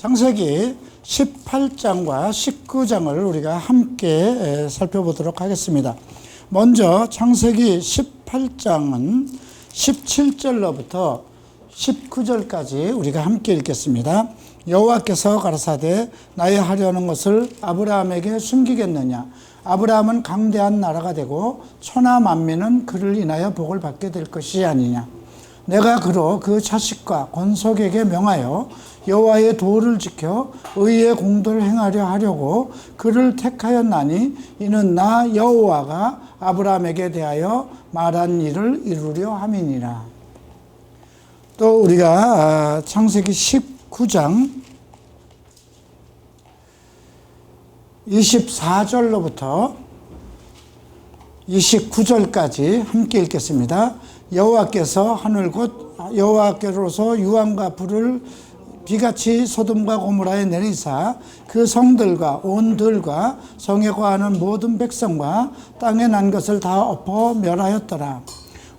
창세기 18장과 19장을 우리가 함께 살펴보도록 하겠습니다. 먼저 창세기 18장은 17절로부터 19절까지 우리가 함께 읽겠습니다. 여호와께서 가라사대 나의 하려는 것을 아브라함에게 숨기겠느냐. 아브라함은 강대한 나라가 되고 천하 만민은 그를 인하여 복을 받게 될 것이 아니냐. 내가 그로 그 자식과 권속에게 명하여 여호와의 도를 지켜 의의 공도를 행하려 하려고 그를 택하였나니 이는 나 여호와가 아브라함에게 대하여 말한 일을 이루려 함이니라. 또 우리가 창세기 19장 24절로부터 29절까지 함께 읽겠습니다. 여호와께서 하늘 곧 여호와께로서 유황과 불을 비같이 소돔과 고모라에 내리사 그 성들과 온 들과 성에 거하는 모든 백성과 땅에 난 것을 다 엎어 멸하였더라.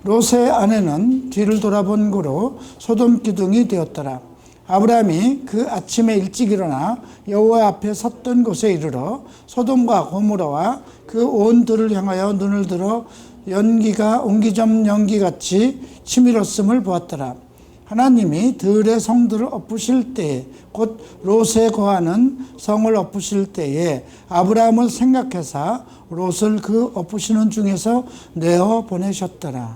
롯의 아내는 뒤를 돌아본 고로 소돔 기둥이 되었더라. 아브라함이 그 아침에 일찍 일어나 여호와 앞에 섰던 곳에 이르러 소돔과 고모라와 그 온 들을 향하여 눈을 들어 연기가 옹기점 연기같이 치밀었음을 보았더라. 하나님이 들의 성들을 엎으실 때에 곧 롯에 거하는 성을 엎으실 때에 아브라함을 생각해서 롯을 그 엎으시는 중에서 내어 보내셨더라.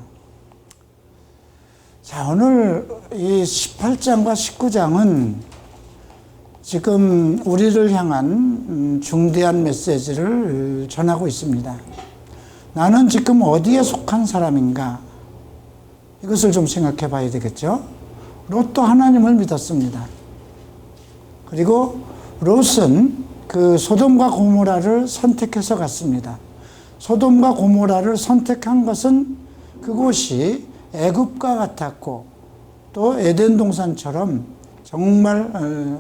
자, 오늘 이 18장과 19장은 지금 우리를 향한 중대한 메시지를 전하고 있습니다. 나는 지금 어디에 속한 사람인가? 이것을 좀 생각해 봐야 되겠죠? 롯도 하나님을 믿었습니다. 그리고 롯은 그 소돔과 고모라를 선택해서 갔습니다. 소돔과 고모라를 선택한 것은 그곳이 애굽과 같았고 또 에덴 동산처럼 정말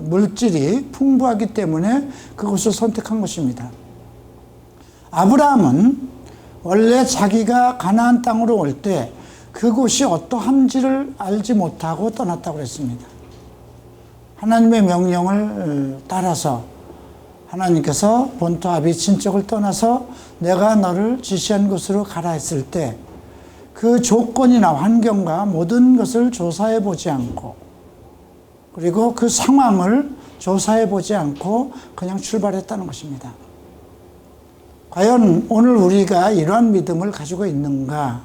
물질이 풍부하기 때문에 그곳을 선택한 것입니다. 아브라함은 원래 자기가 가나안 땅으로 올 때 그곳이 어떠한지를 알지 못하고 떠났다고 했습니다. 하나님의 명령을 따라서 하나님께서 본토 아비 친척을 떠나서 내가 너를 지시한 곳으로 가라 했을 때 그 조건이나 환경과 모든 것을 조사해 보지 않고 그리고 그 상황을 조사해 보지 않고 그냥 출발했다는 것입니다. 과연 오늘 우리가 이러한 믿음을 가지고 있는가?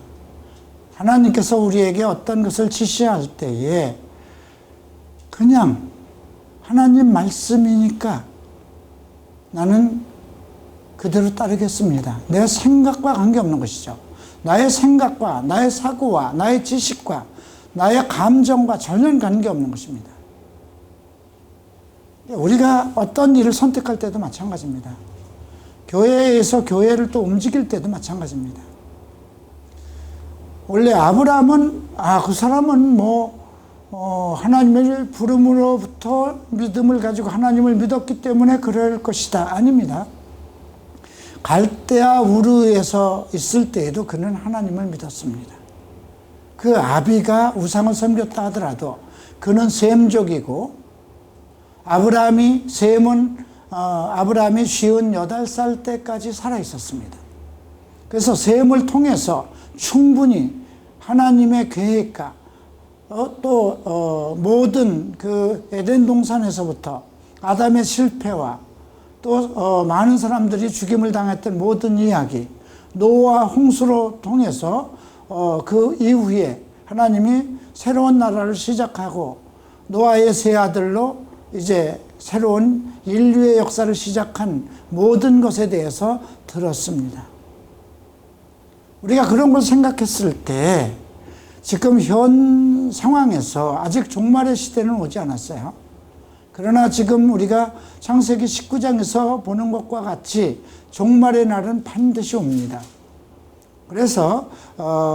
하나님께서 우리에게 어떤 것을 지시할 때에 그냥 하나님 말씀이니까 나는 그대로 따르겠습니다. 내 생각과 관계없는 것이죠. 나의 생각과 나의 사고와 나의 지식과 나의 감정과 전혀 관계없는 것입니다. 우리가 어떤 일을 선택할 때도 마찬가지입니다. 교회에서 교회를 또 움직일 때도 마찬가지입니다. 원래 아브라함은 그 사람은 하나님의 부름으로부터 믿음을 가지고 하나님을 믿었기 때문에 그럴 것이다. 아닙니다. 갈대아 우르에서 있을 때에도 그는 하나님을 믿었습니다. 그 아비가 우상을 섬겼다 하더라도 그는 셈족이고 아브라함이 58살 때까지 살아 있었습니다. 그래서 셈을 통해서 충분히 하나님의 계획과 모든 그 에덴 동산에서부터 아담의 실패와 또 많은 사람들이 죽임을 당했던 모든 이야기, 노아 홍수로 통해서 그 이후에 하나님이 새로운 나라를 시작하고 노아의 세 아들로 이제 새로운 인류의 역사를 시작한 모든 것에 대해서 들었습니다. 우리가 그런 걸 생각했을 때 지금 현 상황에서 아직 종말의 시대는 오지 않았어요. 그러나 지금 우리가 창세기 19장에서 보는 것과 같이 종말의 날은 반드시 옵니다. 그래서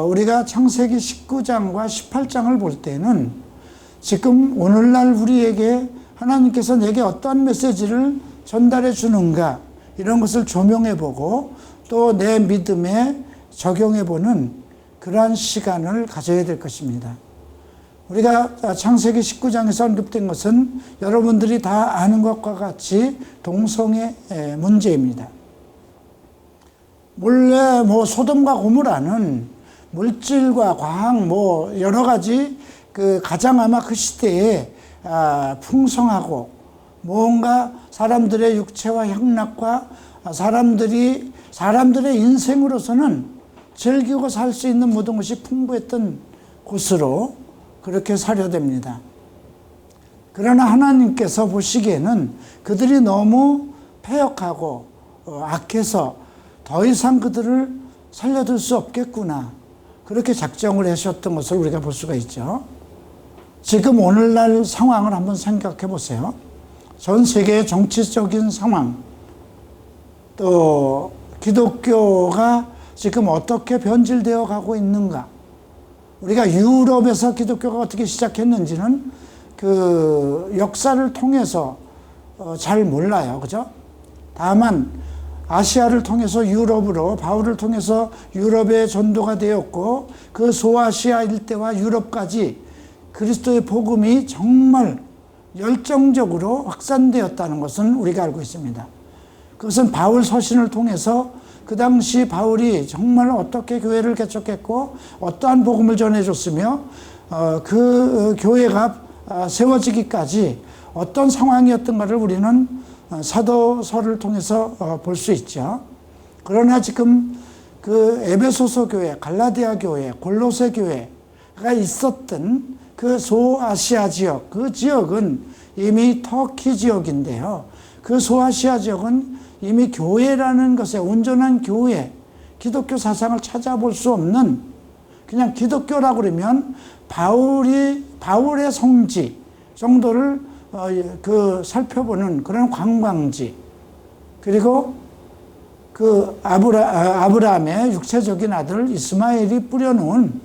우리가 창세기 19장과 18장을 볼 때는 지금 오늘날 우리에게 하나님께서 내게 어떠한 메시지를 전달해 주는가 이런 것을 조명해 보고 또 내 믿음에 적용해 보는 그러한 시간을 가져야 될 것입니다. 우리가 창세기 19장에서 언급된 것은 여러분들이 다 아는 것과 같이 동성애 문제입니다. 원래 소돔과 고모라는 물질과 과학 여러 가지 가장 아마 그 시대에 풍성하고 뭔가 사람들의 육체와 향락과 사람들의 인생으로서는 즐기고 살 수 있는 모든 것이 풍부했던 곳으로 그렇게 사료됩니다. 그러나 하나님께서 보시기에는 그들이 너무 패역하고 악해서 더 이상 그들을 살려둘 수 없겠구나, 그렇게 작정을 하셨던 것을 우리가 볼 수가 있죠. 지금 오늘날 상황을 한번 생각해 보세요. 전 세계의 정치적인 상황, 또 기독교가 지금 어떻게 변질되어 가고 있는가. 우리가 유럽에서 기독교가 어떻게 시작했는지는 그 역사를 통해서 잘 몰라요. 그죠? 다만 아시아를 통해서 유럽으로, 바울을 통해서 유럽에 전도가 되었고, 그 소아시아 일대와 유럽까지 그리스도의 복음이 정말 열정적으로 확산되었다는 것은 우리가 알고 있습니다. 그것은 바울 서신을 통해서 그 당시 바울이 정말 어떻게 교회를 개척했고 어떠한 복음을 전해줬으며 그 교회가 세워지기까지 어떤 상황이었던가를 우리는 사도서를 통해서 볼 수 있죠. 그러나 지금 그 에베소서 교회, 갈라디아 교회, 골로새 교회가 있었던 그 소아시아 지역, 그 지역은 이미 터키 지역인데요. 그 소아시아 지역은 이미 교회라는 것에, 온전한 교회, 기독교 사상을 찾아볼 수 없는, 그냥 기독교라고 그러면 바울의 성지 정도를 살펴보는 그런 관광지, 그리고 그 아브라함의 육체적인 아들 이스마엘이 뿌려놓은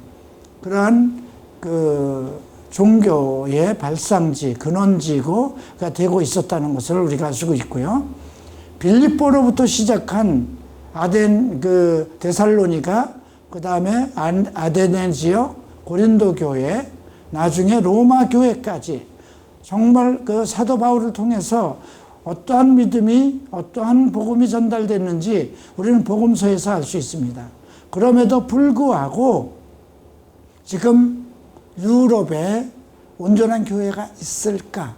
그러한 그 종교의 발상지, 근원지가 되고 있었다는 것을 우리가 알 수 있고요. 빌립보로부터 시작한 데살로니가, 그 다음에 아데네 지역, 고린도 교회, 나중에 로마 교회까지 정말 그 사도 바울을 통해서 어떠한 믿음이, 어떠한 복음이 전달됐는지 우리는 복음서에서 알 수 있습니다. 그럼에도 불구하고 지금 유럽에 온전한 교회가 있을까?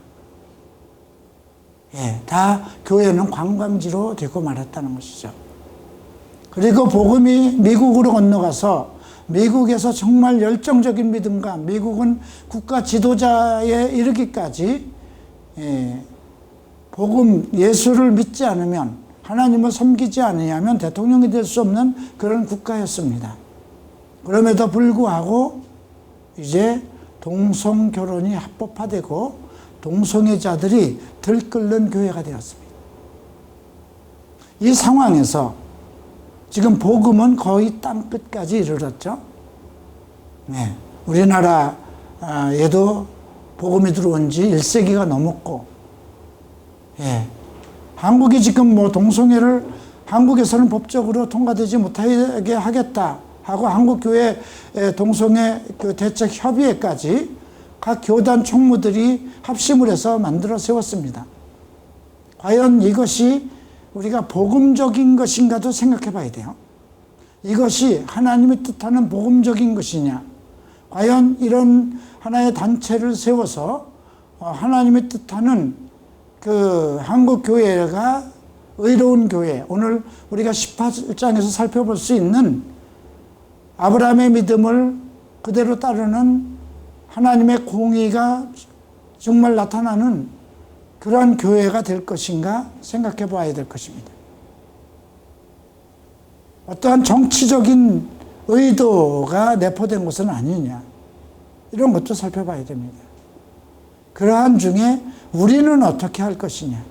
다 교회는 관광지로 되고 말았다는 것이죠. 그리고 복음이 미국으로 건너가서 미국에서 정말 열정적인 믿음과, 미국은 국가 지도자에 이르기까지 복음, 예수를 믿지 않으면, 하나님을 섬기지 않으면 대통령이 될 수 없는 그런 국가였습니다. 그럼에도 불구하고 이제 동성 결혼이 합법화되고 동성애자들이 들끓는 교회가 되었습니다. 이 상황에서 지금 복음은 거의 땅끝까지 이르렀죠. 우리나라에도 복음이 들어온 지 1세기가 넘었고, 한국이 지금 동성애를 한국에서는 법적으로 통과되지 못하게 하겠다 하고 한국교회 동성애 그 대책 협의회까지 각 교단 총무들이 합심을 해서 만들어 세웠습니다. 과연 이것이 우리가 복음적인 것인가도 생각해 봐야 돼요. 이것이 하나님이 뜻하는 복음적인 것이냐. 과연 이런 하나의 단체를 세워서 하나님이 뜻하는 그 한국교회가 의로운 교회, 오늘 우리가 18장에서 살펴볼 수 있는 아브라함의 믿음을 그대로 따르는 하나님의 공의가 정말 나타나는 그러한 교회가 될 것인가 생각해 봐야 될 것입니다. 어떠한 정치적인 의도가 내포된 것은 아니냐, 이런 것도 살펴봐야 됩니다. 그러한 중에 우리는 어떻게 할 것이냐,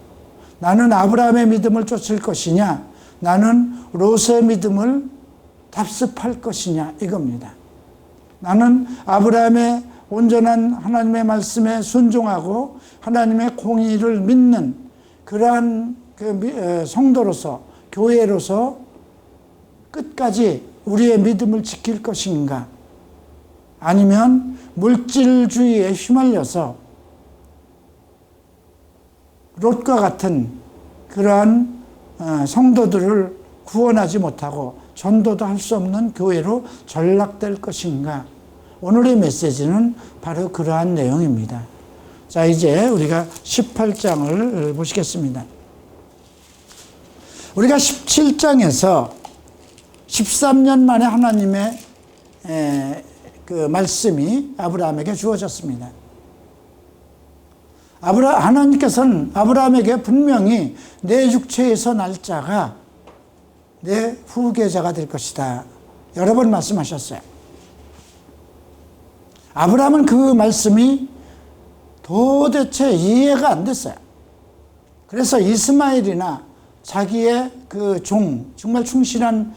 나는 아브라함의 믿음을 쫓을 것이냐, 나는 롯의 믿음을 답습할 것이냐, 이겁니다. 나는 아브라함의 온전한 하나님의 말씀에 순종하고 하나님의 공의를 믿는 그러한 성도로서, 교회로서 끝까지 우리의 믿음을 지킬 것인가, 아니면 물질주의에 휘말려서 롯과 같은 그러한 성도들을 구원하지 못하고 전도도 할 수 없는 교회로 전락될 것인가? 오늘의 메시지는 바로 그러한 내용입니다. 자, 이제 우리가 18장을 보시겠습니다. 우리가 17장에서 13년 만에 하나님의 그 말씀이 아브라함에게 주어졌습니다. 하나님께서는 아브라함에게 분명히 내 육체에서 날 자가 내 후계자가 될 것이다, 여러 번 말씀하셨어요. 아브라함은 그 말씀이 도대체 이해가 안 됐어요. 그래서 이스마엘이나 자기의 그 정말 충실한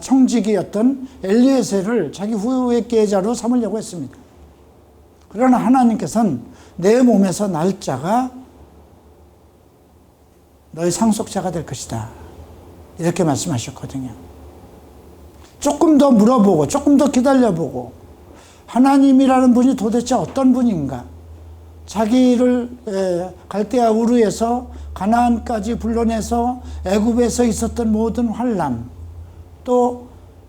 청지기였던 엘리에셀을 자기 후계자로 삼으려고 했습니다. 그러나 하나님께서는 내 몸에서 날 자가 너의 상속자가 될 것이다, 이렇게 말씀하셨거든요. 조금 더 물어보고 조금 더 기다려보고 하나님이라는 분이 도대체 어떤 분인가, 자기를 갈대아 우르에서 가나안까지 불러내서 애굽에서 있었던 모든 환난, 또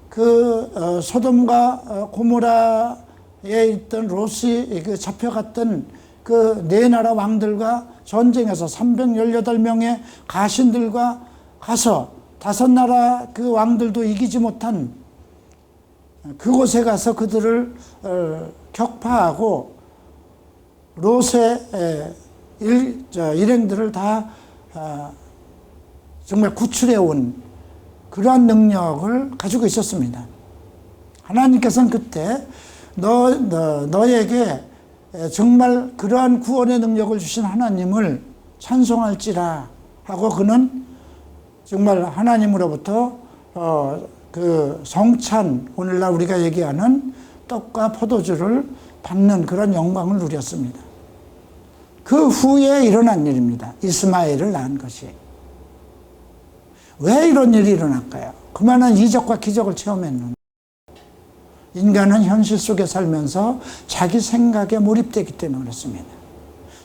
그 소돔과 고모라에 있던 롯이 잡혀갔던 그 네 나라 왕들과 전쟁에서 318명의 가신들과 가서 5나라 그 왕들도 이기지 못한 그곳에 가서 그들을 격파하고 롯의 일행들을 다 정말 구출해온 그러한 능력을 가지고 있었습니다. 하나님께서는 그때 너에게 정말 그러한 구원의 능력을 주신 하나님을 찬송할지라 하고 그는 정말 하나님으로부터 그 성찬, 오늘날 우리가 얘기하는 떡과 포도주를 받는 그런 영광을 누렸습니다. 그 후에 일어난 일입니다. 이스마엘을 낳은 것이. 왜 이런 일이 일어날까요? 그만한 이적과 기적을 체험했는데 인간은 현실 속에 살면서 자기 생각에 몰입되기 때문에 그렇습니다.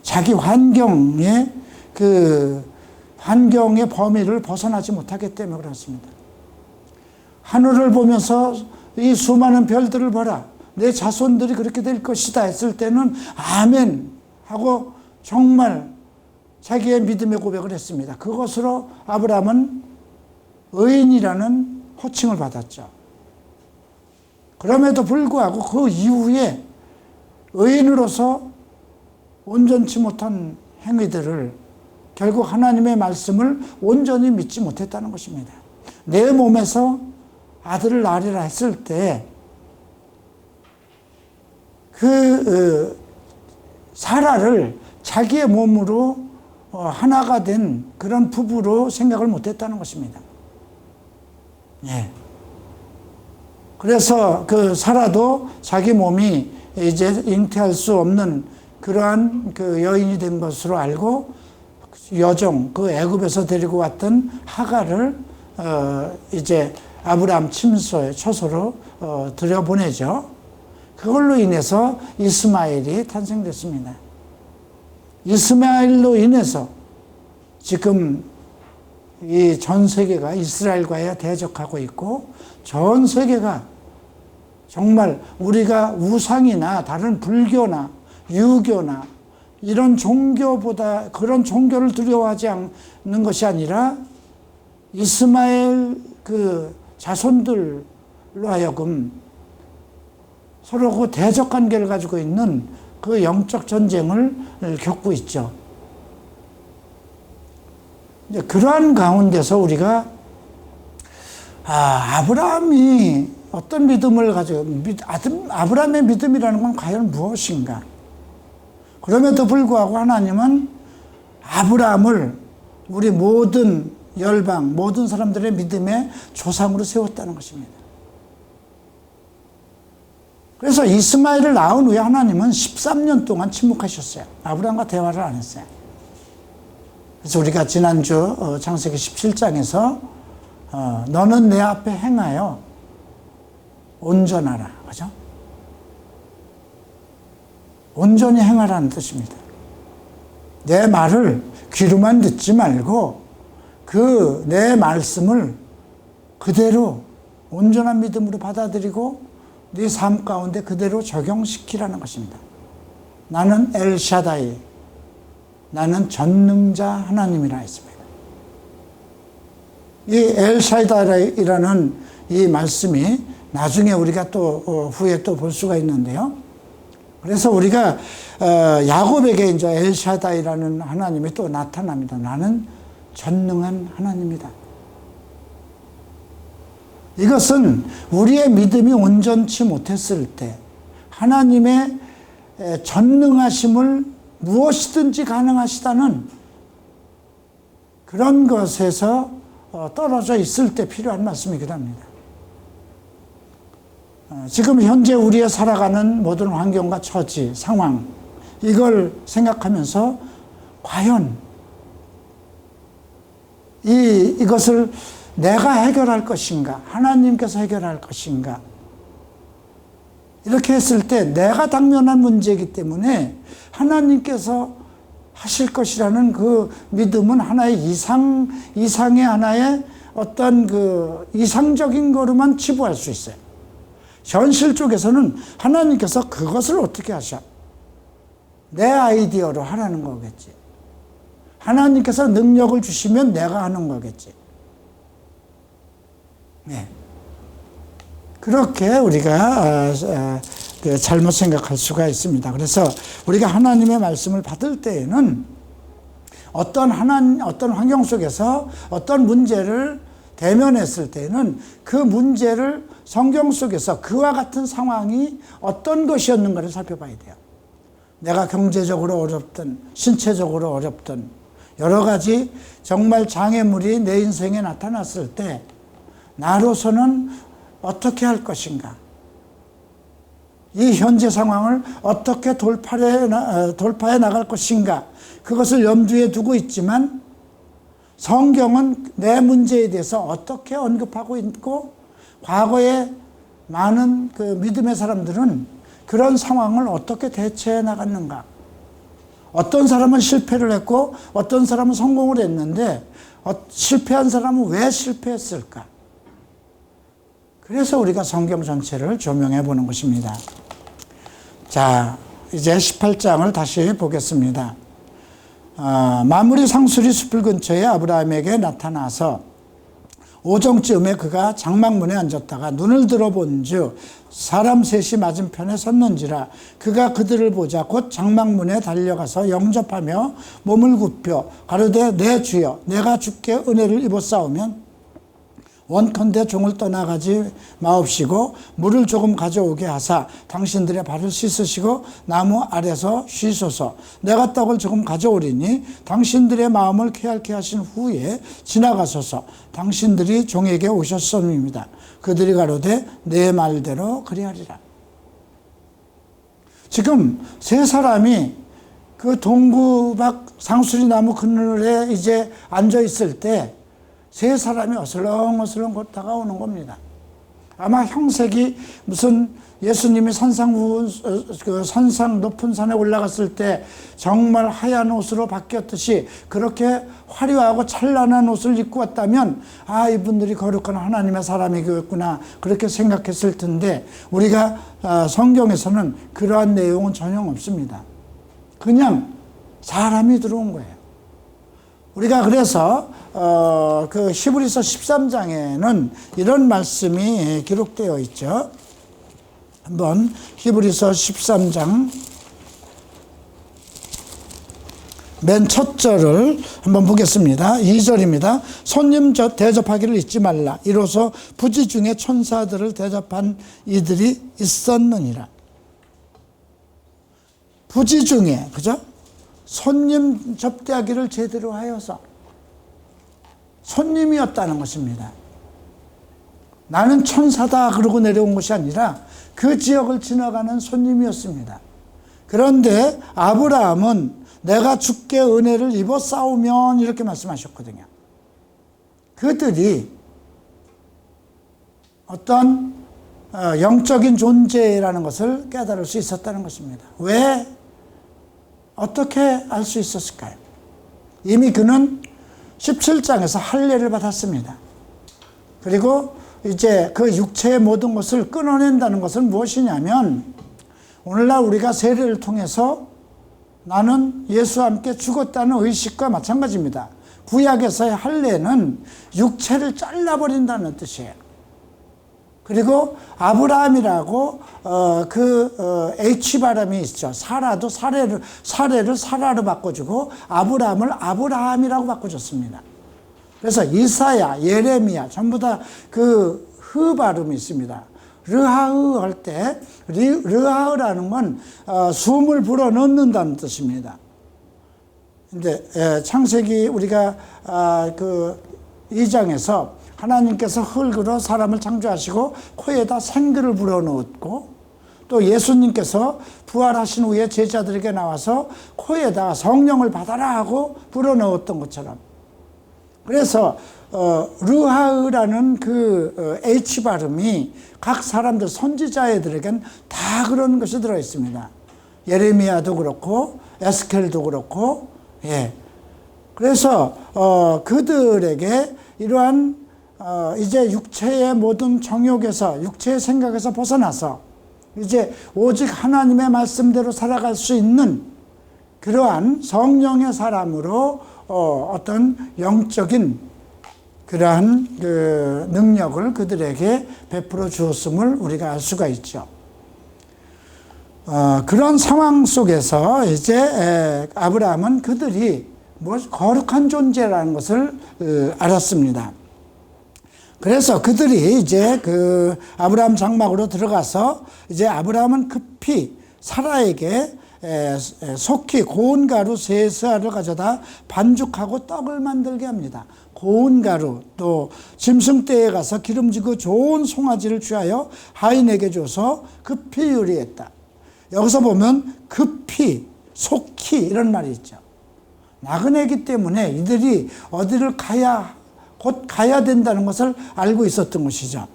자기 환경의 범위를 벗어나지 못하기 때문에 그렇습니다. 하늘을 보면서 이 수많은 별들을 봐라, 내 자손들이 그렇게 될 것이다 했을 때는 아멘 하고 정말 자기의 믿음의 고백을 했습니다. 그것으로 아브라함은 의인이라는 호칭을 받았죠. 그럼에도 불구하고 그 이후에 의인으로서 온전치 못한 행위들을, 결국 하나님의 말씀을 온전히 믿지 못했다는 것입니다. 내 몸에서 아들을 낳으리라 했을 때 사라를 자기의 몸으로 하나가 된 그런 부부로 생각을 못했다는 것입니다. 예. 그래서 그 사라도 자기 몸이 이제 잉태할 수 없는 그러한 그 여인이 된 것으로 알고 여종, 그 애굽에서 데리고 왔던 하가를 이제 아브라함 처소로 들여보내죠. 그걸로 인해서 이스마엘이 탄생됐습니다. 이스마엘로 인해서 지금 이 전 세계가 이스라엘과의 대적하고 있고, 전 세계가 정말 우리가 우상이나 다른 불교나 유교나 이런 종교보다 그런 종교를 두려워하지 않는 것이 아니라 이스마엘 그 자손들로 하여금 서로 그 대적 관계를 가지고 있는 그 영적 전쟁을 겪고 있죠. 이제 그러한 가운데서 우리가 아브라함이 어떤 믿음을 가지고, 아브라함의 믿음이라는 건 과연 무엇인가? 그럼에도 불구하고 하나님은 아브라함을 우리 모든 열방, 모든 사람들의 믿음의 조상으로 세웠다는 것입니다. 그래서 이스마엘을 낳은 후에 하나님은 13년 동안 침묵하셨어요. 아브라함과 대화를 안 했어요. 그래서 우리가 지난주 창세기 17장에서 너는 내 앞에 행하여 온전하라, 그죠? 온전히 행하라는 뜻입니다. 내 말을 귀로만 듣지 말고 내 말씀을 그대로 온전한 믿음으로 받아들이고 네 삶 가운데 그대로 적용시키라는 것입니다. 나는 엘샤다이, 나는 전능자 하나님이라 했습니다. 이 엘샤다이라는 이 말씀이 나중에 우리가 또 후에 또 볼 수가 있는데요. 그래서 우리가 야곱에게 이제 엘샤다이라는 하나님이 또 나타납니다. 나는 전능한 하나님이다. 이것은 우리의 믿음이 온전치 못했을 때 하나님의 전능하심을 무엇이든지 가능하시다는 그런 것에서 떨어져 있을 때 필요한 말씀이기도 합니다. 지금 현재 우리의 살아가는 모든 환경과 처지, 상황, 이걸 생각하면서 과연 이것을 내가 해결할 것인가, 하나님께서 해결할 것인가, 이렇게 했을 때 내가 당면한 문제이기 때문에 하나님께서 하실 것이라는 그 믿음은 하나의 이상의 하나의 어떤 그 이상적인 거로만 치부할 수 있어요. 현실 쪽에서는 하나님께서 그것을 어떻게 하셔? 내 아이디어로 하라는 거겠지. 하나님께서 능력을 주시면 내가 하는 거겠지. 네. 그렇게 우리가 잘못 생각할 수가 있습니다. 그래서 우리가 하나님의 말씀을 받을 때에는 어떤 환경 속에서 어떤 문제를 대면했을 때는 그 문제를 성경 속에서 그와 같은 상황이 어떤 것이었는가를 살펴봐야 돼요. 내가 경제적으로 어렵든 신체적으로 어렵든 여러 가지 정말 장애물이 내 인생에 나타났을 때 나로서는 어떻게 할 것인가? 이 현재 상황을 어떻게 돌파해 나갈 것인가? 그것을 염두에 두고 있지만 성경은 내 문제에 대해서 어떻게 언급하고 있고 과거에 많은 그 믿음의 사람들은 그런 상황을 어떻게 대처해 나갔는가? 어떤 사람은 실패를 했고 어떤 사람은 성공을 했는데 실패한 사람은 왜 실패했을까? 그래서 우리가 성경 전체를 조명해 보는 것입니다. 자, 이제 18장을 다시 보겠습니다. 마므리 상수리 숲을 근처에 아브라함에게 나타나서 오정쯤에 그가 장막문에 앉았다가 눈을 들어본즉 사람 셋이 맞은편에 섰는지라 그가 그들을 보자 곧 장막문에 달려가서 영접하며 몸을 굽혀 가로되 내 주여 내가 주께 은혜를 입었사오면 원컨대 종을 떠나가지 마옵시고 물을 조금 가져오게 하사 당신들의 발을 씻으시고 나무 아래서 쉬소서. 내가 떡을 조금 가져오리니 당신들의 마음을 쾌활케 하신 후에 지나가소서. 당신들이 종에게 오셨음입니다. 그들이 가로되 내 말대로 그리하리라. 지금 세 사람이 그 동구박 상수리 나무 그늘에 이제 앉아 있을 때 세 사람이 어슬렁어슬렁 곧 다가오는 겁니다. 아마 형색이 무슨 예수님이 산상 높은 산에 올라갔을 때 정말 하얀 옷으로 바뀌었듯이 그렇게 화려하고 찬란한 옷을 입고 왔다면 아, 이분들이 거룩한 하나님의 사람이겠구나 그렇게 생각했을 텐데 우리가 성경에서는 그러한 내용은 전혀 없습니다. 그냥 사람이 들어온 거예요. 우리가 그래서 그 히브리서 13장에는 이런 말씀이 기록되어 있죠. 한번 히브리서 13장 맨 첫 절을 한번 보겠습니다. 2절입니다. 손님 대접하기를 잊지 말라. 이로써 부지 중에 천사들을 대접한 이들이 있었느니라. 부지 중에, 그죠? 손님 접대하기를 제대로 하여서 손님이었다는 것입니다. 나는 천사다 그러고 내려온 것이 아니라 그 지역을 지나가는 손님이었습니다. 그런데 아브라함은 내가 주께 은혜를 입어 싸우면 이렇게 말씀하셨거든요. 그들이 어떤 영적인 존재라는 것을 깨달을 수 있었다는 것입니다. 왜 어떻게 알 수 있었을까요? 이미 그는 17장에서 할례를 받았습니다. 그리고 이제 그 육체의 모든 것을 끊어낸다는 것은 무엇이냐면, 오늘날 우리가 세례를 통해서 나는 예수와 함께 죽었다는 의식과 마찬가지입니다. 구약에서의 할례는 육체를 잘라버린다는 뜻이에요. 그리고 아브라함이라고 H 발음이 있죠. 사라도 사례를 사라로 바꿔주고 아브라함을 아브라함이라고 바꿔줬습니다. 그래서 이사야, 예레미야 전부 다 그 흐 발음이 있습니다. 르하흐 할 때 르하흐라는 건 숨을 불어넣는다는 뜻입니다. 근데 창세기 우리가 그 2장에서 하나님께서 흙으로 사람을 창조하시고 코에다 생기를 불어넣었고, 또 예수님께서 부활하신 후에 제자들에게 나와서 코에다 성령을 받아라 하고 불어넣었던 것처럼, 그래서 르하으라는 그 H 발음이 각 사람들 선지자애들에겐 다 그런 것이 들어 있습니다. 예레미야도 그렇고 에스겔도 그렇고, 예. 그래서 그들에게 이러한 이제 육체의 모든 정욕에서, 육체의 생각에서 벗어나서 이제 오직 하나님의 말씀대로 살아갈 수 있는 그러한 성령의 사람으로 어떤 영적인 그러한 그 능력을 그들에게 베풀어 주었음을 우리가 알 수가 있죠. 그런 상황 속에서 이제 아브라함은 그들이 거룩한 존재라는 것을 알았습니다. 그래서 그들이 이제 그 아브라함 장막으로 들어가서 이제 아브라함은 급히 사라에게 속히 고운 가루 세 스아를 가져다 반죽하고 떡을 만들게 합니다. 고운 가루, 또 짐승떼에 가서 기름지고 좋은 송아지를 취하여 하인에게 줘서 급히 요리했다. 여기서 보면 급히, 속히 이런 말이 있죠. 나그네이기 때문에 이들이 어디를 곧 가야 된다는 것을 알고 있었던 것이죠.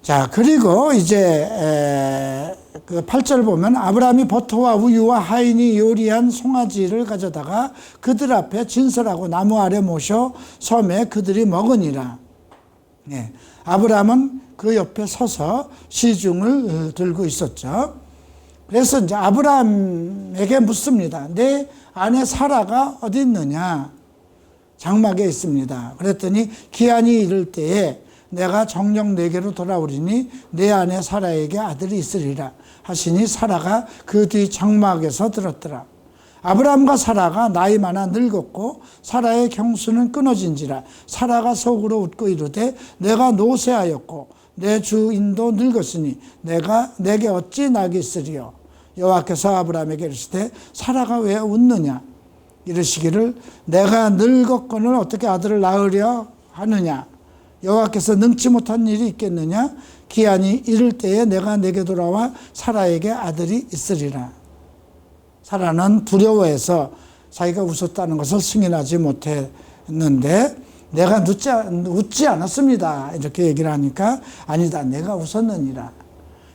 자, 그리고 이제 그 8절 보면 아브라함이 버터와 우유와 하인이 요리한 송아지를 가져다가 그들 앞에 진설하고 나무 아래 모셔 섬에 그들이 먹으니라. 네, 아브라함은 그 옆에 서서 시중을 들고 있었죠. 그래서 이제 아브라함에게 묻습니다. 내 아내 사라가 어디 있느냐? 장막에 있습니다. 그랬더니 기한이 이를 때에 내가 정녕 내게로 돌아오리니 내 아내 사라에게 아들이 있으리라 하시니 사라가 그 뒤 장막에서 들었더라. 아브라함과 사라가 나이 많아 늙었고 사라의 경수는 끊어진지라. 사라가 속으로 웃고 이르되 내가 노쇠하였고 내 주인도 늙었으니 내게 어찌 낙이 있으리요. 여호와께서 아브라함에게 이르시되 사라가 왜 웃느냐. 이르시기를 내가 늙었거늘 어떻게 아들을 낳으려 하느냐. 여호와께서 능치 못한 일이 있겠느냐. 기한이 이를 때에 내가 내게 돌아와 사라에게 아들이 있으리라. 사라는 두려워해서 자기가 웃었다는 것을 승인하지 못했는데 내가 웃지 않았습니다. 이렇게 얘기를 하니까 아니다, 내가 웃었느니라.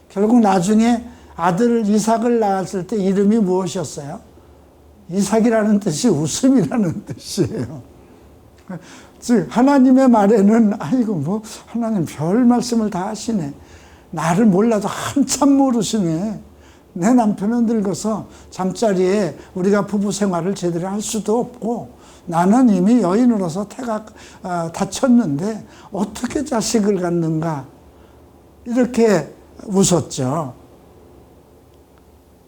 결국 나중에 아들 이삭을 낳았을 때 이름이 무엇이었어요? 이삭이라는 뜻이 웃음이라는 뜻이에요. 즉 하나님의 말에는 아이고 뭐 하나님 별 말씀을 다 하시네. 나를 몰라도 한참 모르시네. 내 남편은 늙어서 잠자리에 우리가 부부 생활을 제대로 할 수도 없고 나는 이미 여인으로서 태가 다쳤는데 어떻게 자식을 갖는가. 이렇게 웃었죠.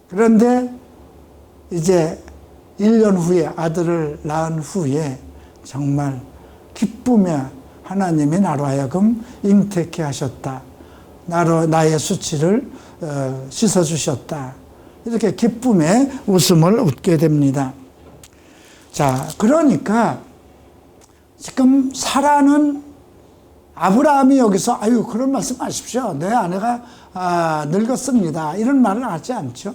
그런데 이제 1년 후에 아들을 낳은 후에 정말 기쁘며 하나님이 나로 하여금 잉태케 하셨다. 나의 수치를 씻어주셨다. 이렇게 기쁨의 웃음을 웃게 됩니다. 자, 그러니까 지금 사라는 아브라함이 여기서 아유 그런 말씀 하십시오. 내 아내가 늙었습니다. 이런 말을 하지 않죠.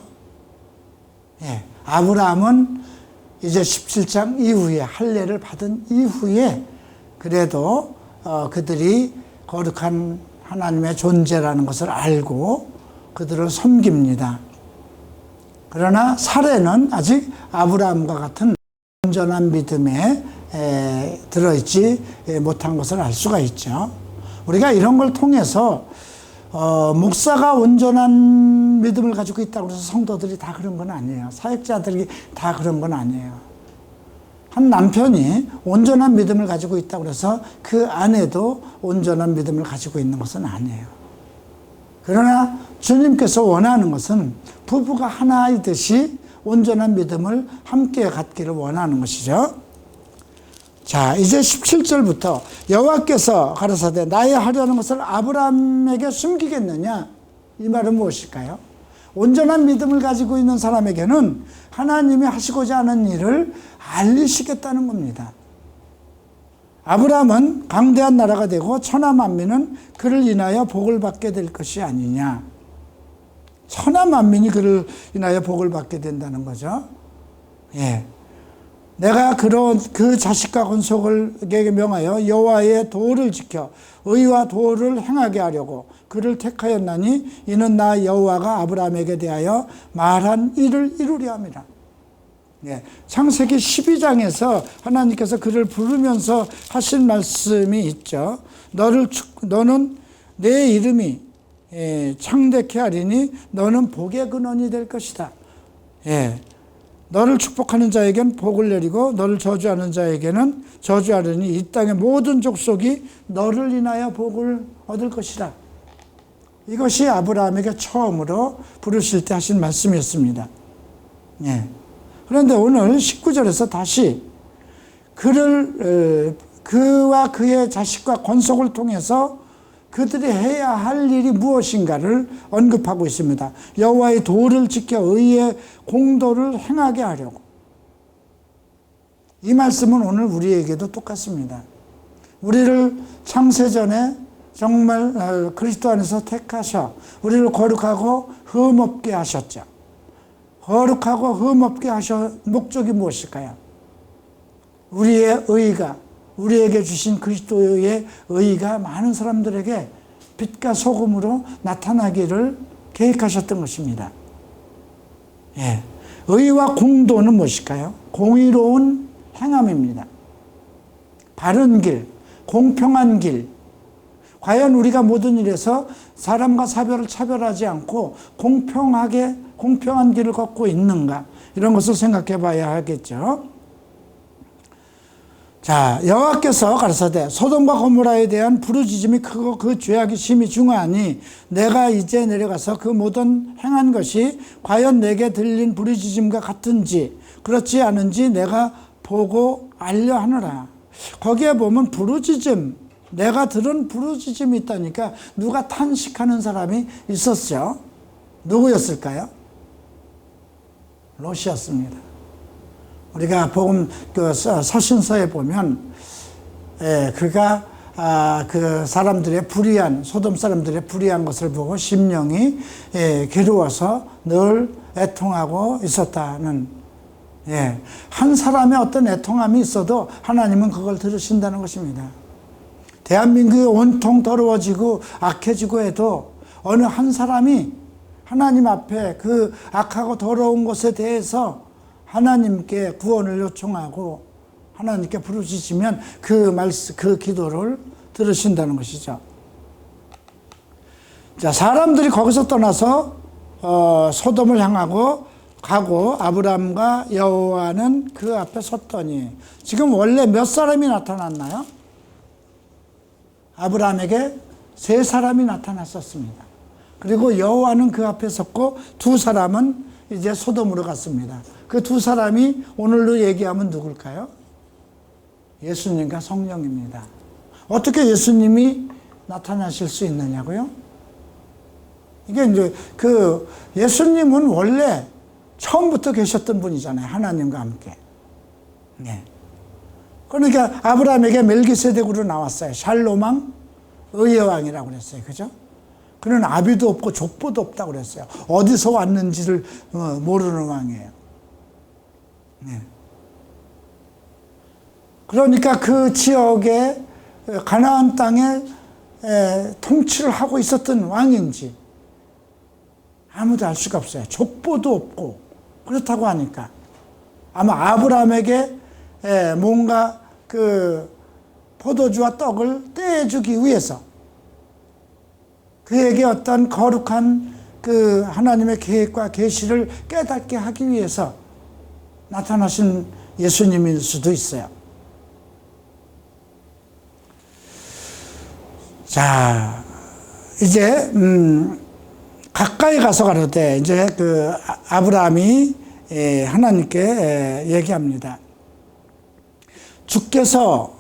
예, 아브라함은 이제 17장 이후에 할례를 받은 이후에 그래도 그들이 거룩한 하나님의 존재라는 것을 알고 그들을 섬깁니다. 그러나 사례는 아직 아브라함과 같은 온전한 믿음에 들어있지 못한 것을 알 수가 있죠. 우리가 이런 걸 통해서 목사가 온전한 믿음을 가지고 있다고 해서 성도들이 다 그런 건 아니에요. 사역자들이 다 그런 건 아니에요. 한 남편이 온전한 믿음을 가지고 있다고 해서 그 아내도 온전한 믿음을 가지고 있는 것은 아니에요. 그러나 주님께서 원하는 것은 부부가 하나이듯이 온전한 믿음을 함께 갖기를 원하는 것이죠. 자, 이제 17절부터 여호와께서 가라사대 나의 하려는 것을 아브라함에게 숨기겠느냐? 이 말은 무엇일까요? 온전한 믿음을 가지고 있는 사람에게는 하나님이 하시고자 하는 일을 알리시겠다는 겁니다. 아브라함은 강대한 나라가 되고 천하 만민은 그를 인하여 복을 받게 될 것이 아니냐. 천하 만민이 그를 인하여 복을 받게 된다는 거죠. 예. 내가 그 자식과 건속에게 명하여 여호와의 도를 지켜 의와 도를 행하게 하려고 그를 택하였나니 이는 나 여호와가 아브라함에게 대하여 말한 일을 이루려 함이라. 예, 창세기 12장에서 하나님께서 그를 부르면서 하신 말씀이 있죠. 너는 내 이름이 창대케 하리니 너는 복의 근원이 될 것이다. 예. 너를 축복하는 자에겐 복을 내리고 너를 저주하는 자에게는 저주하려니 이 땅의 모든 족속이 너를 인하여 복을 얻을 것이라. 이것이 아브라함에게 처음으로 부르실 때 하신 말씀이었습니다. 예. 그런데 오늘 19절에서 다시 그와 그의 자식과 권속을 통해서 그들이 해야 할 일이 무엇인가를 언급하고 있습니다. 여호와의 도를 지켜 의의 공도를 행하게 하려고. 이 말씀은 오늘 우리에게도 똑같습니다. 우리를 창세전에 정말 그리스도 안에서 택하셔 우리를 거룩하고 흠없게 하셨죠. 거룩하고 흠없게 하셔 목적이 무엇일까요? 우리의 의가 우리에게 주신 그리스도의 의가 많은 사람들에게 빛과 소금으로 나타나기를 계획하셨던 것입니다. 예. 의와 공도는 무엇일까요? 공의로운 행함입니다. 바른 길, 공평한 길. 과연 우리가 모든 일에서 사람과 차별하지 않고 공평한 길을 걷고 있는가? 이런 것을 생각해 봐야 하겠죠. 자, 여호와께서 가라사대 소돔과 고모라에 대한 부르짖음이 크고 그 죄악이 심히 중하니 내가 이제 내려가서 그 모든 행한 것이 과연 내게 들린 부르짖음과 같은지 그렇지 않은지 내가 보고 알려 하노라. 거기에 보면 부르짖음, 내가 들은 부르짖음이 있다니까 누가 탄식하는 사람이 있었죠. 누구였을까요? 롯이었습니다. 우리가 복음 서신서에 보면 그가 그 사람들의 불의한 소돔 사람들의 불의한 것을 보고 심령이 괴로워서 늘 애통하고 있었다는 한 사람의 어떤 애통함이 있어도 하나님은 그걸 들으신다는 것입니다. 대한민국이 온통 더러워지고 악해지고 해도 어느 한 사람이 하나님 앞에 그 악하고 더러운 것에 대해서 하나님께 구원을 요청하고 하나님께 부르짖으면 그 기도를 들으신다는 것이죠. 자, 사람들이 거기서 떠나서 소돔을 향하고 가고 아브라함과 여호와는 그 앞에 섰더니 지금 원래 몇 사람이 나타났나요? 아브라함에게 3사람이 나타났었습니다. 그리고 여호와는 그 앞에 섰고 2사람은 이제 소돔으로 갔습니다. 그 2사람이 오늘로 얘기하면 누굴까요? 예수님과 성령입니다. 어떻게 예수님이 나타나실 수 있느냐고요? 이게 이제 예수님은 원래 처음부터 계셨던 분이잖아요. 하나님과 함께. 네. 그러니까 아브라함에게 멜기세덱으로 나왔어요. 샬롬왕, 의의 왕이라고 그랬어요. 그죠? 그는 아비도 없고 족보도 없다고 그랬어요. 어디서 왔는지를 모르는 왕이에요. 네. 그러니까 그 지역에 가나안 땅에 통치를 하고 있었던 왕인지 아무도 알 수가 없어요. 족보도 없고 그렇다고 하니까 아마 아브라함에게 뭔가 그 포도주와 떡을 떼주기 위해서 그에게 어떤 거룩한 그 하나님의 계획과 계시를 깨닫게 하기 위해서 나타나신 예수님일 수도 있어요. 자, 이제 가까이 가서 가로되 이제 그 아브라함이 하나님께 얘기합니다. 주께서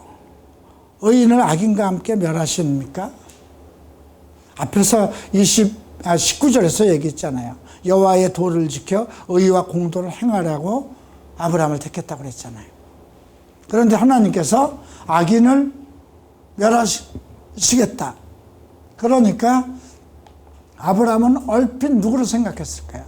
의인을 악인과 함께 멸하십니까? 앞에서 19절에서 얘기했잖아요. 여호와의 도를 지켜 의와 공도를 행하라고 아브라함을 택했다고 그랬잖아요. 그런데 하나님께서 악인을 멸하시겠다. 그러니까 아브라함은 얼핏 누구를 생각했을까요?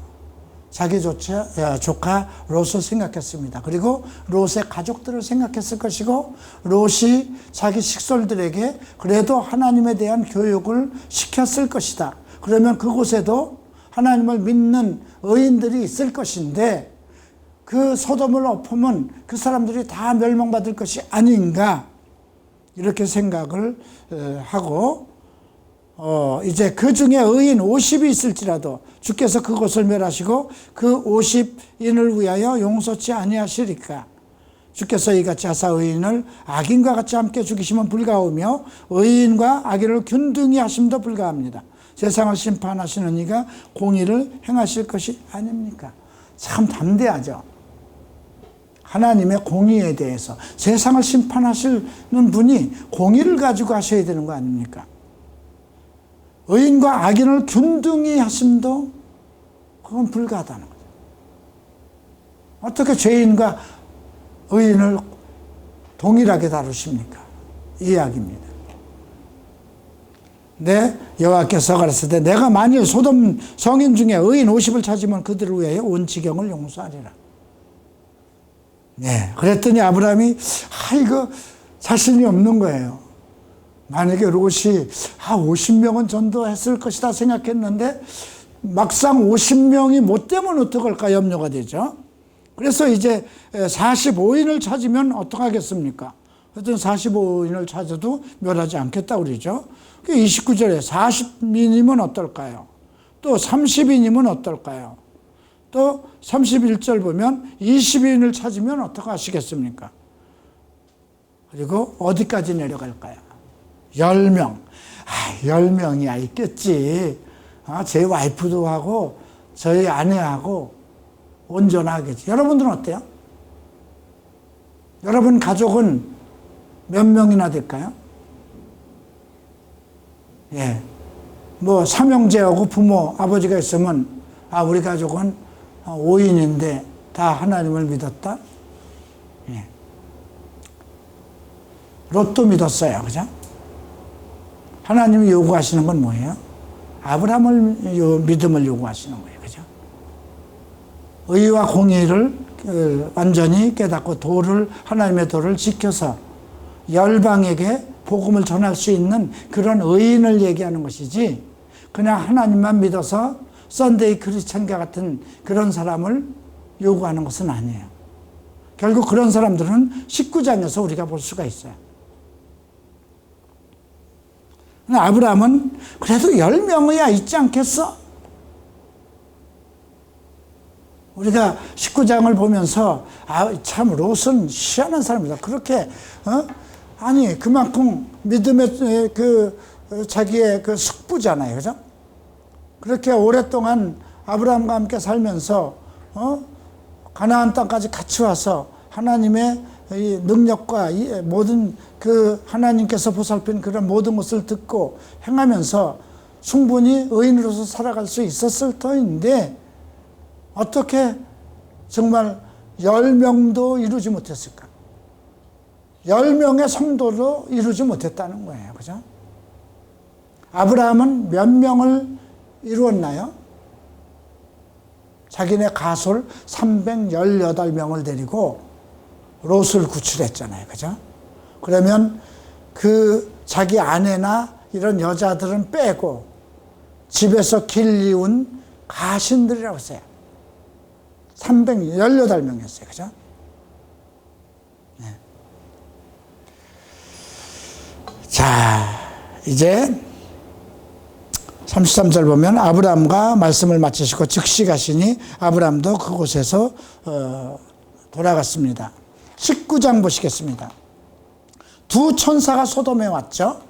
자기 조카 롯을 생각했습니다. 그리고 롯의 가족들을 생각했을 것이고 롯이 자기 식솔들에게 그래도 하나님에 대한 교육을 시켰을 것이다. 그러면 그곳에도 하나님을 믿는 의인들이 있을 것인데 그 소돔을 엎으면 그 사람들이 다 멸망받을 것이 아닌가 이렇게 생각을 하고 이제 그 중에 의인 50이 있을지라도 주께서 그곳을 멸하시고 그 50인을 위하여 용서치 아니하시리까. 주께서 이같이 하사 의인을 악인과 같이 함께 죽이시면 불가하며 의인과 악인을 균등히 하심도 불가합니다. 세상을 심판하시는 이가 공의를 행하실 것이 아닙니까? 참 담대하죠. 하나님의 공의에 대해서 세상을 심판하시는 분이 공의를 가지고 하셔야 되는 거 아닙니까? 의인과 악인을 균등히 하심도 그건 불가하다는 거죠. 어떻게 죄인과 의인을 동일하게 다루십니까? 이야기입니다. 여호와께서 가라사대 내가 만일 소돔 성인 중에 의인 50을 찾으면 그들을 위하여 온 지경을 용서하리라. 그랬더니 아브라함이 이거 자신이 없는 거예요. 만약에 롯이 50명은 전도했을 것이다 생각했는데 막상 50명이 못 되면 어떡할까 염려가 되죠. 그래서 이제 45인을 찾으면 어떡하겠습니까? 하여튼 45인을 찾아도 멸하지 않겠다고 그러죠. 29절에 40인이면 어떨까요? 또 30인이면 어떨까요? 또 31절 보면 20인을 찾으면 어떡하시겠습니까? 그리고 어디까지 내려갈까요? 10명. 10명이야 있겠지. 제 와이프도 하고 저희 아내하고 온전하겠지. 여러분들은 어때요? 여러분 가족은 몇 명이나 될까요? 뭐 삼형제하고 부모, 아버지가 있으면 우리 가족은 5인인데 다 하나님을 믿었다? 롯도 믿었어요. 그죠? 하나님이 요구하시는 건 뭐예요? 아브라함을 믿음을 요구하시는 거예요. 그죠? 의와 공의를 완전히 깨닫고 하나님의 도를 지켜서 열방에게 복음을 전할 수 있는 그런 의인을 얘기하는 것이지 그냥 하나님만 믿어서 썬데이 크리스찬과 같은 그런 사람을 요구하는 것은 아니에요. 결국 그런 사람들은 19장에서 우리가 볼 수가 있어요. 아브라함은 그래도 10명이야 있지 않겠어? 우리가 19장을 보면서 참 롯은 희한한 사람이다. 그렇게 그만큼 믿음의 자기의 숙부잖아요. 그죠? 그렇게 오랫동안 아브라함과 함께 살면서 가나안 땅까지 같이 와서 하나님의 이 능력과 모든 하나님께서 보살핀 그런 모든 것을 듣고 행하면서 충분히 의인으로서 살아갈 수 있었을 터인데 어떻게 정말 10명도 이루지 못했을까? 10명의 성도도 이루지 못했다는 거예요. 그죠? 아브라함은 몇 명을 이루었나요? 자기네 가솔 318명을 데리고 롯을 구출했잖아요. 그죠? 그러면 자기 아내나 이런 여자들은 빼고 집에서 길리운 가신들이라고 했어요. 318명이었어요. 그죠? 네. 자, 이제 33절 보면 아브라함과 말씀을 마치시고 즉시 가시니 아브라함도 그곳에서 돌아갔습니다. 19장 보시겠습니다. 두 천사가 소돔에 왔죠.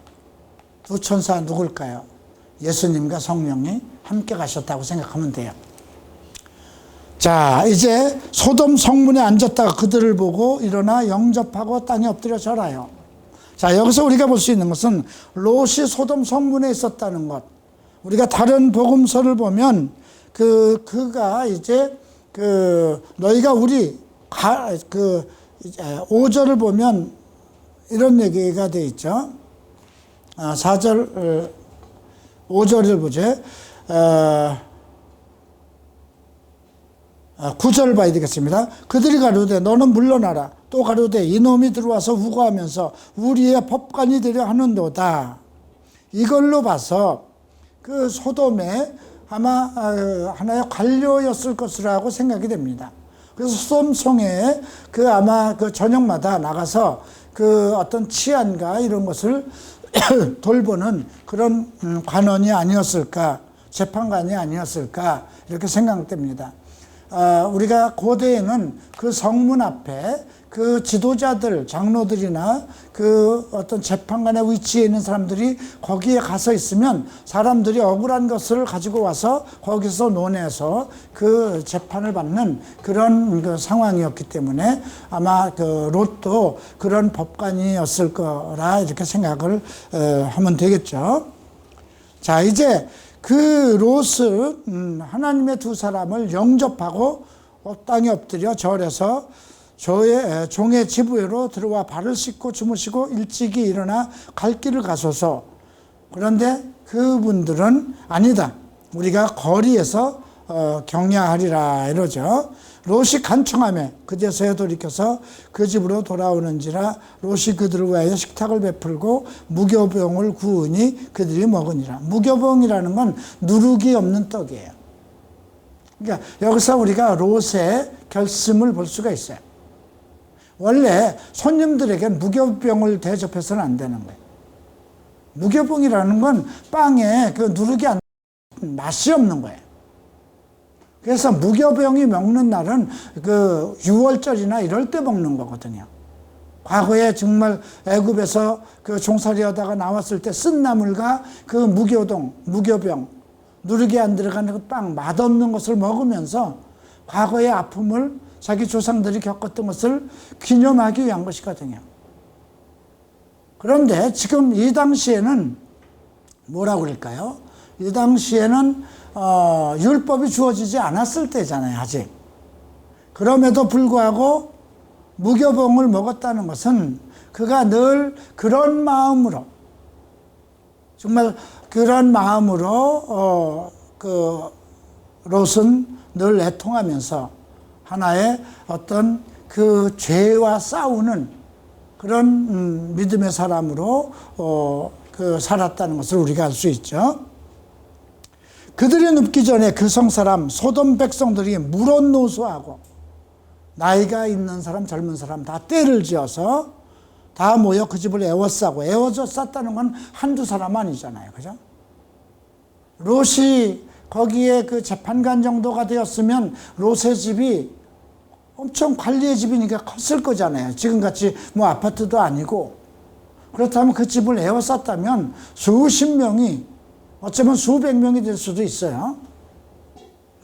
두 천사 누굴까요? 예수님과 성령이 함께 가셨다고 생각하면 돼요. 자, 이제 소돔 성문에 앉았다가 그들을 보고 일어나 영접하고 땅에 엎드려 절하요. 자, 여기서 우리가 볼 수 있는 것은 롯이 소돔 성문에 있었다는 것. 우리가 다른 복음서를 보면 그가 이제 너희가 우리 5절을 보면 이런 얘기가 돼 있죠. 4절 5절을 보죠. 9절을 봐야 되겠습니다. 그들이 가로되 너는 물러나라. 또 가로되 이놈이 들어와서 우거하면서 우리의 법관이 되려 하는도다. 이걸로 봐서 그 소돔에 아마 하나의 관료였을 것이라고 생각이 됩니다. 그래서 소돔 성에 아마 저녁마다 나가서 어떤 치안과 이런 것을 돌보는 그런 관원이 아니었을까, 재판관이 아니었을까 이렇게 생각됩니다. 우리가 고대에는 그 성문 앞에 그 지도자들, 장로들이나 어떤 재판관의 위치에 있는 사람들이 거기에 가서 있으면 사람들이 억울한 것을 가지고 와서 거기서 논해서 그 재판을 받는 그런 상황이었기 때문에 아마 롯도 그런 법관이었을 거라 이렇게 생각을 하면 되겠죠. 자, 이제 그 롯은 하나님의 두 사람을 영접하고 땅에 엎드려 절해서 종의 지부로 들어와 발을 씻고 주무시고 일찍이 일어나 갈 길을 가소서. 그런데 그분들은 아니다. 우리가 거리에서 경야하리라 이러죠. 롯이 간청하며 그제서야 돌이켜서 그 집으로 돌아오는지라 롯이 그들을 위하여 식탁을 베풀고 무교병을 구우니 그들이 먹으니라. 무교병이라는 건 누룩이 없는 떡이에요. 그러니까 여기서 우리가 롯의 결심을 볼 수가 있어요. 원래 손님들에겐 무교병을 대접해서는 안 되는 거예요. 무교병이라는 건 빵에 누룩이 맛이 없는 거예요. 그래서 무교병이 먹는 날은 6월절이나 이럴 때 먹는 거거든요. 과거에 정말 애굽에서 종살이하다가 나왔을 때 쓴 나물과 무교병, 누룩이 안 들어가는 그 빵, 맛없는 것을 먹으면서 과거의 아픔을 자기 조상들이 겪었던 것을 기념하기 위한 것이거든요. 그런데 지금 이 당시에는 뭐라고 그럴까요? 이 당시에는 율법이 주어지지 않았을 때잖아요, 아직. 그럼에도 불구하고 무교병을 먹었다는 것은 그가 늘 그런 마음으로, 정말 그런 마음으로 롯은 늘 애통하면서 하나의 어떤 죄와 싸우는 그런 믿음의 사람으로 살았다는 것을 우리가 알 수 있죠. 그들이 눕기 전에 그 성사람 소돔 백성들이 물어노소하고 나이가 있는 사람 젊은 사람 다 떼를 지어서 다 모여 그 집을 에워싸고, 에워져 쌌다는 건 한두 사람 아니잖아요. 그죠? 롯이 거기에 재판관 정도가 되었으면 롯의 집이 엄청 관리의 집이니까 컸을 거잖아요. 지금같이 아파트도 아니고. 그렇다면 그 집을 에워쌌다면 수십 명이, 어쩌면 수백 명이 될 수도 있어요.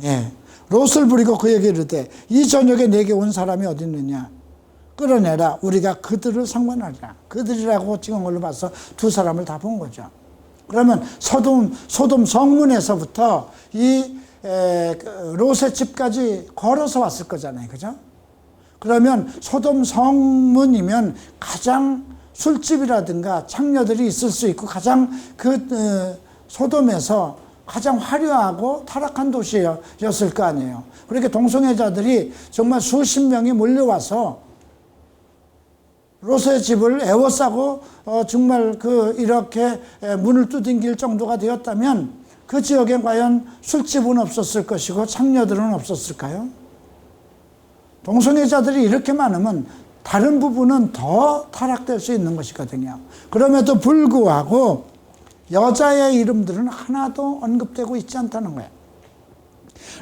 예. 롯을 부리고 그에게 이르되 이 저녁에 내게 온 사람이 어디 있느냐? 끌어내라. 우리가 그들을 상관하리라. 그들이라고 찍은 걸로 봐서 두 사람을 다 본 거죠. 그러면 소돔 성문에서부터 롯의 집까지 걸어서 왔을 거잖아요. 그죠? 그러면 소돔 성문이면 가장 술집이라든가 창녀들이 있을 수 있고 가장 소돔에서 가장 화려하고 타락한 도시였을 거 아니에요. 그렇게 동성애자들이 정말 수십 명이 몰려와서 롯의 집을 에워싸고 정말 이렇게 문을 두들길 정도가 되었다면 그 지역에 과연 술집은 없었을 것이고 창녀들은 없었을까요? 동성애자들이 이렇게 많으면 다른 부분은 더 타락될 수 있는 것이거든요. 그럼에도 불구하고 여자의 이름들은 하나도 언급되고 있지 않다는 거예요.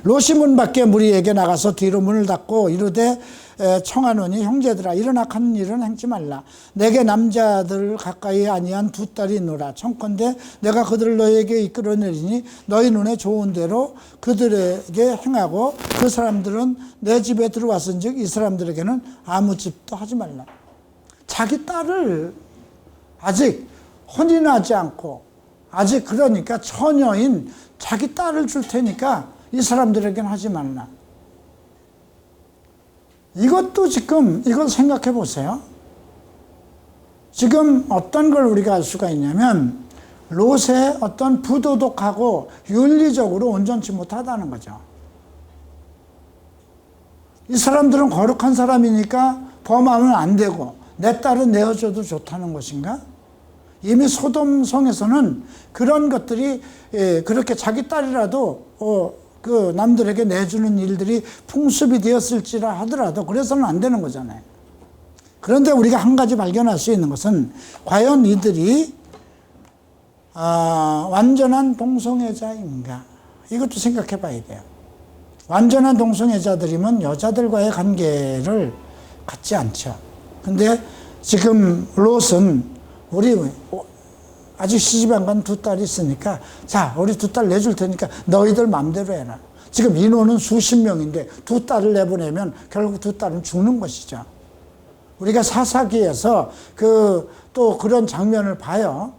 롯이 문 밖에 무리에게 나가서 뒤로 문을 닫고 이르되 청하노니 형제들아 일어나 한 일은 행치 말라. 내게 남자들 가까이 아니한 두 딸이 있노라. 청컨대 내가 그들을 너에게 이끌어내리니 너희 눈에 좋은 대로 그들에게 행하고 그 사람들은 내 집에 들어왔은즉 이 사람들에게는 아무 집도 하지 말라. 자기 딸을 아직 혼인하지 않고 아직 그러니까 처녀인 자기 딸을 줄 테니까 이 사람들에게는 하지 말라. 이것도 지금 이걸 생각해 보세요. 지금 어떤 걸 우리가 알 수가 있냐면 롯의 어떤 부도덕하고 윤리적으로 온전치 못하다는 거죠. 이 사람들은 거룩한 사람이니까 범하면 안 되고 내 딸은 내어줘도 좋다는 것인가? 이미 소돔성에서는 그런 것들이 그렇게 자기 딸이라도 그 남들에게 내주는 일들이 풍습이 되었을지라 하더라도 그래서는 안 되는 거잖아요. 그런데 우리가 한 가지 발견할 수 있는 것은 과연 이들이 완전한 동성애자인가? 이것도 생각해 봐야 돼요. 완전한 동성애자들이면 여자들과의 관계를 갖지 않죠. 근데 지금 롯은 우리 아직 시집 안 간 두 딸이 있으니까 자 우리 두 딸 내줄 테니까 너희들 마음대로 해라. 지금 인원은 수십 명인데 두 딸을 내보내면 결국 두 딸은 죽는 것이죠. 우리가 사사기에서 또 그런 장면을 봐요.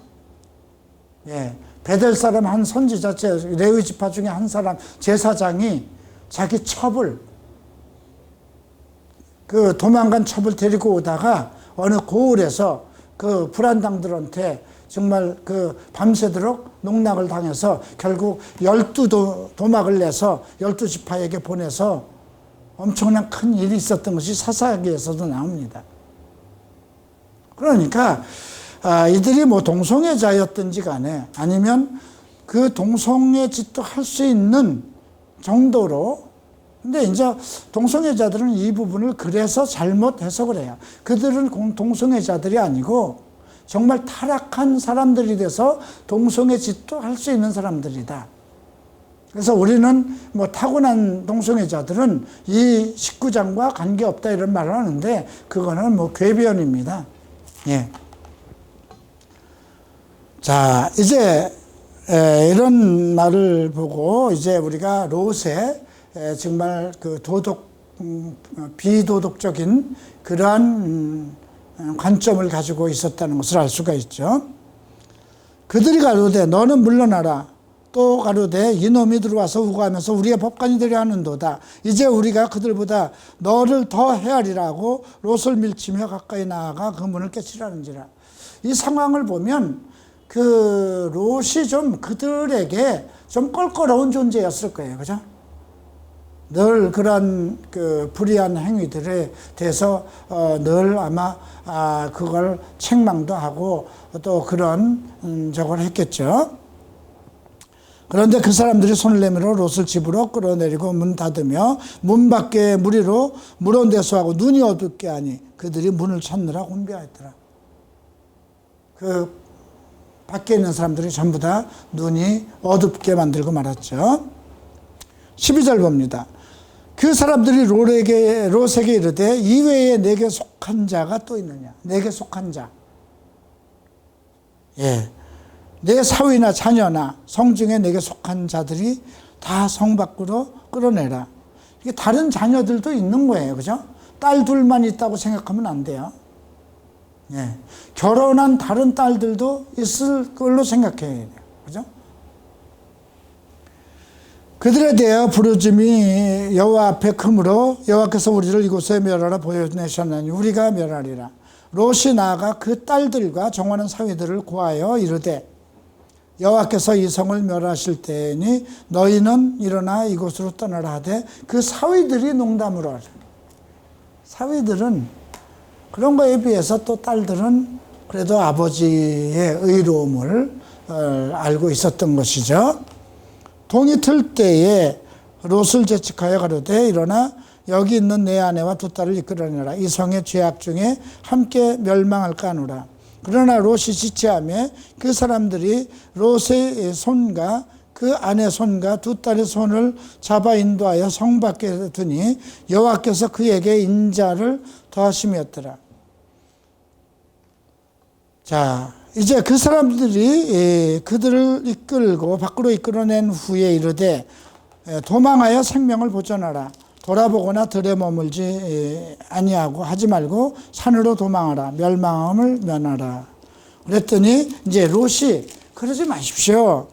예, 베델 사람 한 선지자, 레위 지파 중에 한 사람 제사장이 자기 첩을 그 도망간 첩을 데리고 오다가 어느 고을에서 그 불안당들한테 정말 그 밤새도록 농락을 당해서 결국 12도막을 내서 12지파에게 보내서 엄청난 큰 일이 있었던 것이 사사기에서도 나옵니다. 그러니까 이들이 뭐 동성애자였든지 간에 아니면 그 동성애 짓도 할 수 있는 정도로, 근데 이제 동성애자들은 이 부분을 그래서 잘못 해석을 해요. 그들은 동성애자들이 아니고 정말 타락한 사람들이 돼서 동성애 짓도 할 수 있는 사람들이다. 그래서 우리는 뭐 타고난 동성애자들은 이 19장과 관계없다 이런 말을 하는데 그거는 뭐 궤변입니다. 예. 자, 이제 이런 말을 보고 이제 우리가 롯의 정말 그 비도덕적인 그러한 관점을 가지고 있었다는 것을 알 수가 있죠. 그들이 가로되 너는 물러나라. 또 가로되 이놈이 들어와서 우고하면서 우리의 법관이 되려 하는도다. 이제 우리가 그들보다 너를 더 헤아리라고 롯을 밀치며 가까이 나아가 그 문을 깨치라는지라. 이 상황을 보면 그 롯이 좀 그들에게 좀 껄끄러운 존재였을 거예요. 그죠? 늘 그런 그 불의한 행위들에 대해서 늘 아마 그걸 책망도 하고 또 그런 저걸 했겠죠. 그런데 그 사람들이 손을 내밀어 롯을 집으로 끌어내리고 문 닫으며 문 밖에 무리로 물어내수하고 눈이 어둡게 하니 그들이 문을 찾느라 혼비하였더라. 그 밖에 있는 사람들이 전부 다 눈이 어둡게 만들고 말았죠. 12절 봅니다. 그 사람들이 롯에게 이르되 이외에 내게 속한 자가 또 있느냐. 내게 속한 자. 예. 내 사위나 자녀나 성중에 내게 속한 자들이 다 성 밖으로 끌어내라. 이게 다른 자녀들도 있는 거예요. 그죠? 딸 둘만 있다고 생각하면 안 돼요. 예. 결혼한 다른 딸들도 있을 걸로 생각해야 돼요. 그죠? 그들에 대하여 부르짖음이 여호와 앞에 크므로 여호와께서 우리를 이곳에 멸하라 보여내셨나니 우리가 멸하리라. 롯이 나아가 그 딸들과 정하는 사위들을 고하여 이르되 여호와께서 이 성을 멸하실 때니 너희는 일어나 이곳으로 떠나라 하되 그 사위들이 농담으로 하라. 사위들은 그런 거에 비해서 또 딸들은 그래도 아버지의 의로움을 알고 있었던 것이죠. 동이 틀 때에 롯을 재촉하여 가로되 일어나 여기 있는 내 아내와 두 딸을 이끌어내라. 이 성의 죄악 중에 함께 멸망할까 하노라. 그러나 롯이 지체하며 그 사람들이 롯의 손과 그 아내 손과 두 딸의 손을 잡아 인도하여 성 밖에 두니 여호와께서 그에게 인자를 더하심이었더라. 자, 이제 그 사람들이 그들을 이끌고 밖으로 이끌어낸 후에 이르되 도망하여 생명을 보존하라. 돌아보거나 들에 머물지 아니하고 하지 말고 산으로 도망하라. 멸망함을 면하라. 그랬더니 이제 롯이 그러지 마십시오.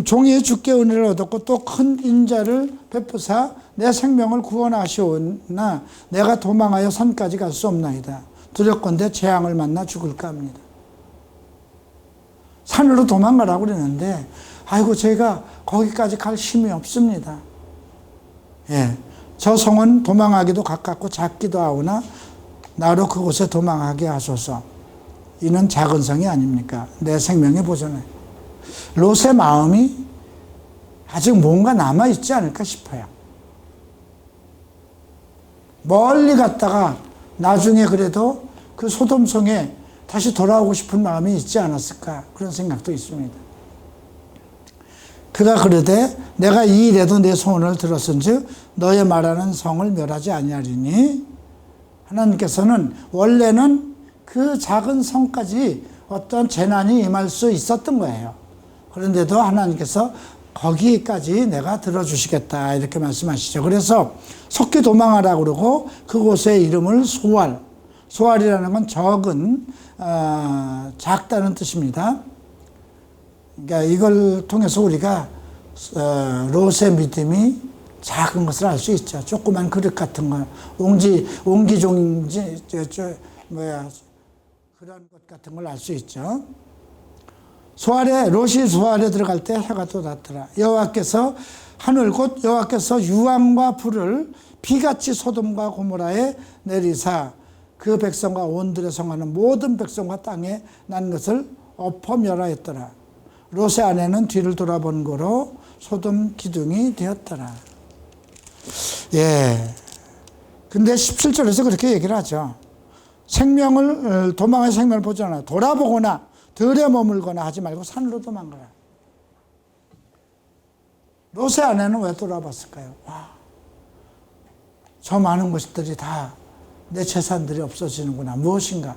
종이 주께 은혜를 얻었고 또 큰 인자를 베푸사 내 생명을 구원하시오나 내가 도망하여 산까지 갈 수 없나이다. 두렵건대 재앙을 만나 죽을까 합니다. 산으로 도망가라고 그러는데 아이고 제가 거기까지 갈 힘이 없습니다. 예, 저 성은 도망하기도 가깝고 작기도 하오나 나로 그곳에 도망하게 하소서. 이는 작은 성이 아닙니까? 내 생명의 보존에. 롯의 마음이 아직 뭔가 남아있지 않을까 싶어요. 멀리 갔다가 나중에 그래도 그 소돔성에 다시 돌아오고 싶은 마음이 있지 않았을까 그런 생각도 있습니다. 그가 그러되 내가 이 일에도 내 소원을 들었은즉 너의 말하는 성을 멸하지 아니하리니 하나님께서는 원래는 그 작은 성까지 어떤 재난이 임할 수 있었던 거예요. 그런데도 하나님께서 거기까지 내가 들어주시겠다 이렇게 말씀하시죠. 그래서 속히 도망하라고 그러고 그곳의 이름을 소알, 소알이라는 건 적은 작다는 뜻입니다. 그러니까 이걸 통해서 우리가 롯의 믿음이 작은 것을 알 수 있죠. 조그만 그릇 같은 거, 옹기종지 그런 것 같은 걸 알 수 있죠. 롯이 소알에 들어갈 때 해가 돋았더라. 여호와께서 하늘 곧 여호와께서 유황과 불을 비같이 소돔과 고모라에 내리사 그 백성과 온들에 성하는 모든 백성과 땅에 난 것을 엎어 멸하였더라. 롯의 아내는 뒤를 돌아본 거로 소돔 기둥이 되었더라. 예. 근데 17절에서 그렇게 얘기를 하죠. 도망의 생명을 보존하라. 돌아보거나 들에 머물거나 하지 말고 산으로 도망가라. 롯의 아내는 왜 돌아봤을까요? 와, 저 많은 것들이 다 내 재산들이 없어지는구나. 무엇인가?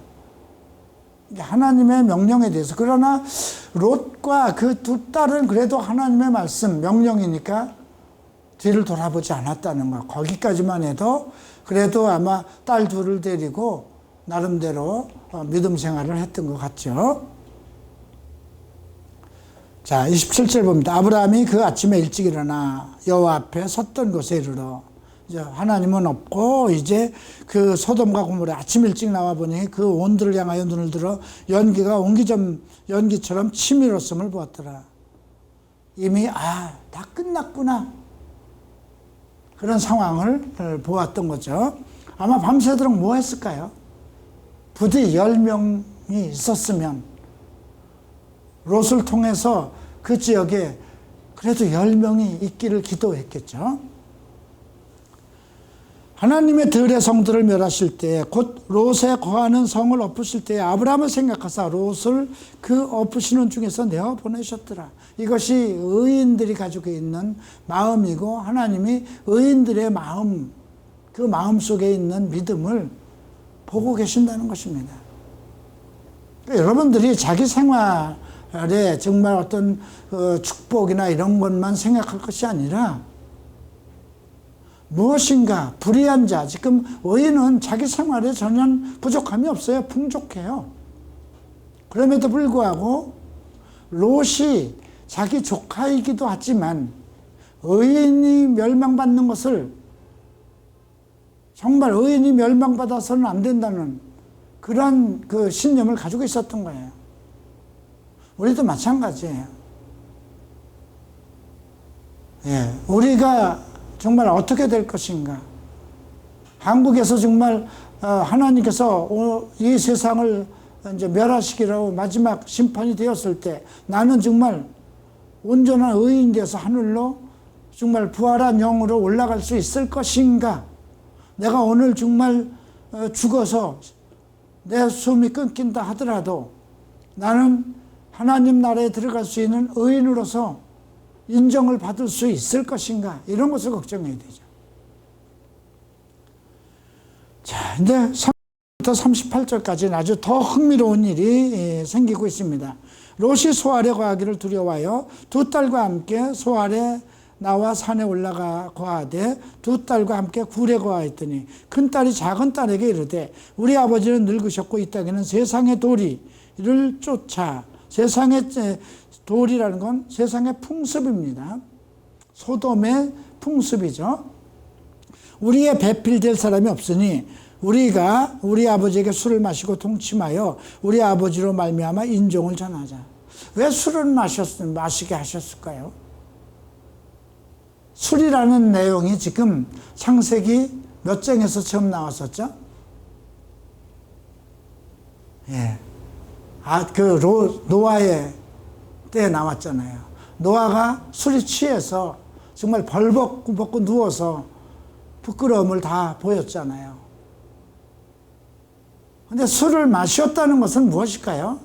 하나님의 명령에 대해서. 그러나 롯과 그 두 딸은 그래도 하나님의 말씀, 명령이니까 뒤를 돌아보지 않았다는 거. 거기까지만 해도 그래도 아마 딸 둘을 데리고 나름대로 믿음 생활을 했던 것 같죠. 자, 27절 봅니다. 아브라함이 그 아침에 일찍 일어나 여호와 앞에 섰던 곳에 이르러 이제 하나님은 없고 이제 그 소돔과 고모라에 아침 일찍 나와 보니 그 온들을 향하여 눈을 들어 연기가 연기처럼 치밀었음을 보았더라. 이미 다 끝났구나. 그런 상황을 보았던 거죠. 아마 밤새도록 뭐 했을까요? 부디 10명이 있었으면 롯을 통해서 그 지역에 그래도 10명이 있기를 기도했겠죠. 하나님의 들의 성들을 멸하실 때, 곧 롯에 거하는 성을 엎으실 때 아브라함을 생각하사 롯을 그 엎으시는 중에서 내어 보내셨더라. 이것이 의인들이 가지고 있는 마음이고 하나님이 의인들의 마음, 그 마음 속에 있는 믿음을 보고 계신다는 것입니다. 그러니까 여러분들이 자기 생활에 정말 어떤 축복이나 이런 것만 생각할 것이 아니라 무엇인가 불의한 자, 지금 의인은 자기 생활에 전혀 부족함이 없어요. 풍족해요. 그럼에도 불구하고 롯이 자기 조카이기도 하지만 의인이 멸망받는 것을 정말 의인이 멸망받아서는 안 된다는 그런 그 신념을 가지고 있었던 거예요. 우리도 마찬가지예요. 예, 우리가 정말 어떻게 될 것인가? 한국에서 정말 하나님께서 이 세상을 이제 멸하시기로 마지막 심판이 되었을 때 나는 정말 온전한 의인이 되어서 하늘로 정말 부활한 영으로 올라갈 수 있을 것인가? 내가 오늘 정말 죽어서 내 숨이 끊긴다 하더라도 나는 하나님 나라에 들어갈 수 있는 의인으로서 인정을 받을 수 있을 것인가? 이런 것을 걱정해야 되죠. 자, 이제 3절부터 38절까지는 아주 더 흥미로운 일이 생기고 있습니다. 롯이 소알에 거하기를 두려워하여 두 딸과 함께 소알에 나와 산에 올라가 거하되 두 딸과 함께 굴에 거하였더니 큰 딸이 작은 딸에게 이르되 우리 아버지는 늙으셨고 이 땅에는 세상의 도리를 쫓아, 세상의 도리라는 건 세상의 풍습입니다. 소돔의 풍습이죠. 우리의 배필될 사람이 없으니 우리가 우리 아버지에게 술을 마시고 동침하여 우리 아버지로 말미암아 인종을 전하자. 왜 술을 마시게 하셨을까요? 술이라는 내용이 지금 창세기 몇 장에서 처음 나왔었죠? 예. 노아의 때에 나왔잖아요. 노아가 술이 취해서 정말 벌벗고 누워서 부끄러움을 다 보였잖아요. 근데 술을 마셨다는 것은 무엇일까요?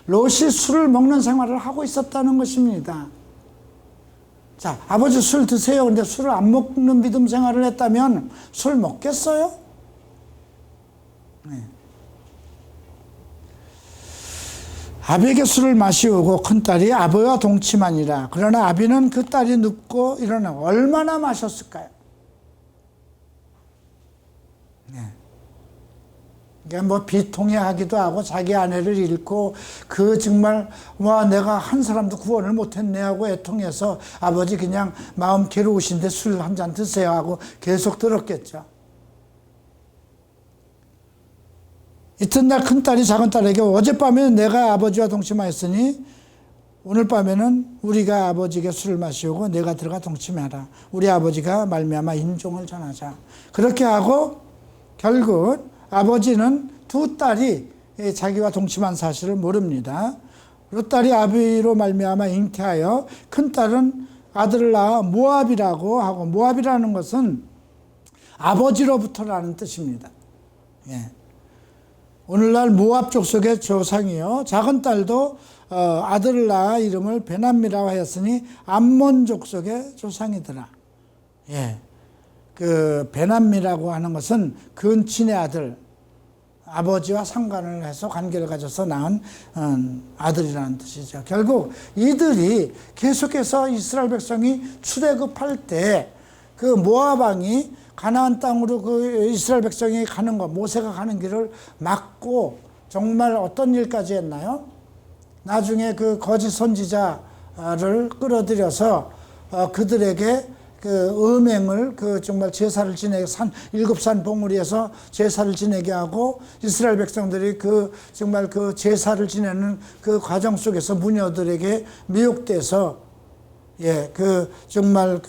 롯이 술을 먹는 생활을 하고 있었다는 것입니다. 자, 아버지 술 드세요. 근데 술을 안 먹는 믿음 생활을 했다면 술 먹겠어요? 네. 아비에게 술을 마시우고 큰딸이 아버지와 동침하니라. 그러나 아비는 그 딸이 눕고 일어나 얼마나 마셨을까요? 네. 그러니까 뭐 비통해하기도 하고 자기 아내를 잃고 정말 내가 한 사람도 구원을 못했네 하고 애통해서 아버지 그냥 마음 괴로우신데 술 한 잔 드세요 하고 계속 들었겠죠. 이튿날 큰딸이 작은딸에게 어젯밤에 내가 아버지와 동침하였으니 오늘 밤에는 우리가 아버지에게 술을 마시고 내가 들어가 동침하라. 우리 아버지가 말미암아 인종을 전하자. 그렇게 하고 결국 아버지는 두 딸이 자기와 동침한 사실을 모릅니다. 두 딸이 아비로 말미암아 잉태하여 큰 딸은 아들을 낳아 모압이라고 하고, 모압이라는 것은 아버지로부터라는 뜻입니다. 예. 오늘날 모압 족속의 조상이요, 작은 딸도 아들을 낳아 이름을 베남미라고 하였으니 암몬 족속의 조상이더라. 예. 베남미라고 하는 것은 근친의 아들, 아버지와 상관을 해서 관계를 가져서 낳은 아들이라는 뜻이죠. 결국 이들이 계속해서 이스라엘 백성이 출애굽할 때 그 모압 왕이 가나안 땅으로 그 이스라엘 백성이 가는 것, 모세가 가는 길을 막고 정말 어떤 일까지 했나요? 나중에 그 거짓 선지자를 끌어들여서 그들에게 음행을 정말 제사를 지내게 일곱 산 봉우리에서 제사를 지내게 하고 이스라엘 백성들이 정말 제사를 지내는 그 과정 속에서 무녀들에게 미혹돼서 정말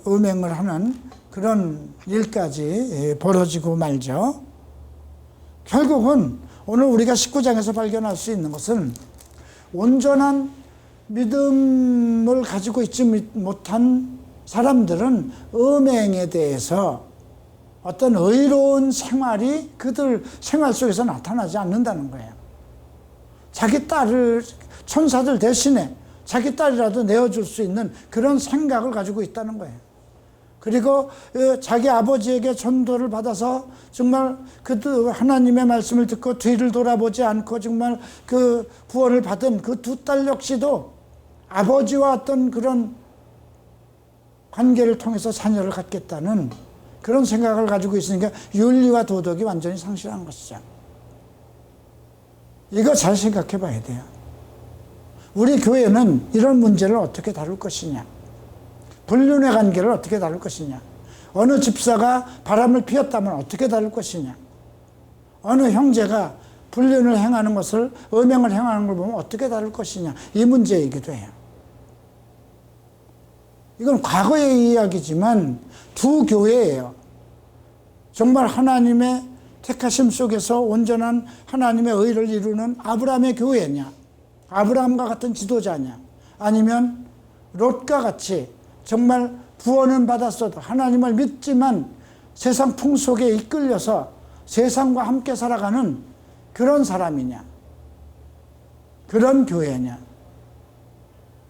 음행을 하는 그런 일까지 벌어지고 말죠. 결국은 오늘 우리가 19장에서 발견할 수 있는 것은 온전한 믿음을 가지고 있지 못한 사람들은 음행에 대해서 어떤 의로운 생활이 그들 생활 속에서 나타나지 않는다는 거예요. 자기 딸을 천사들 대신에 자기 딸이라도 내어줄 수 있는 그런 생각을 가지고 있다는 거예요. 그리고 자기 아버지에게 전도를 받아서 정말 하나님의 말씀을 듣고 뒤를 돌아보지 않고 정말 구원을 받은 그 두 딸 역시도 아버지와 어떤 그런 관계를 통해서 자녀를 갖겠다는 그런 생각을 가지고 있으니까 윤리와 도덕이 완전히 상실한 것이죠. 이거 잘 생각해 봐야 돼요. 우리 교회는 이런 문제를 어떻게 다룰 것이냐, 불륜의 관계를 어떻게 다룰 것이냐, 어느 집사가 바람을 피웠다면 어떻게 다룰 것이냐, 어느 형제가 불륜을 행하는 것을, 음행을 행하는 걸 보면 어떻게 다룰 것이냐, 이 문제이기도 해요. 이건 과거의 이야기지만 두 교회예요. 정말 하나님의 택하심 속에서 온전한 하나님의 의를 이루는 아브라함의 교회냐, 아브라함과 같은 지도자냐, 아니면 롯과 같이 정말 구원은 받았어도 하나님을 믿지만 세상 풍속에 이끌려서 세상과 함께 살아가는 그런 사람이냐, 그런 교회냐.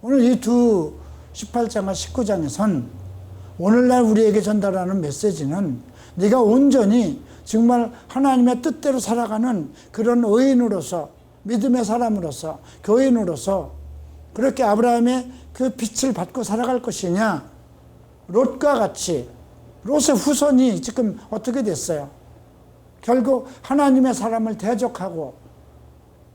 오늘 이 두 18장과 19장에선 오늘날 우리에게 전달하는 메시지는 네가 온전히 정말 하나님의 뜻대로 살아가는 그런 의인으로서, 믿음의 사람으로서, 교인으로서 그렇게 아브라함의 그 빛을 받고 살아갈 것이냐, 롯과 같이, 롯의 후손이 지금 어떻게 됐어요? 결국 하나님의 사람을 대적하고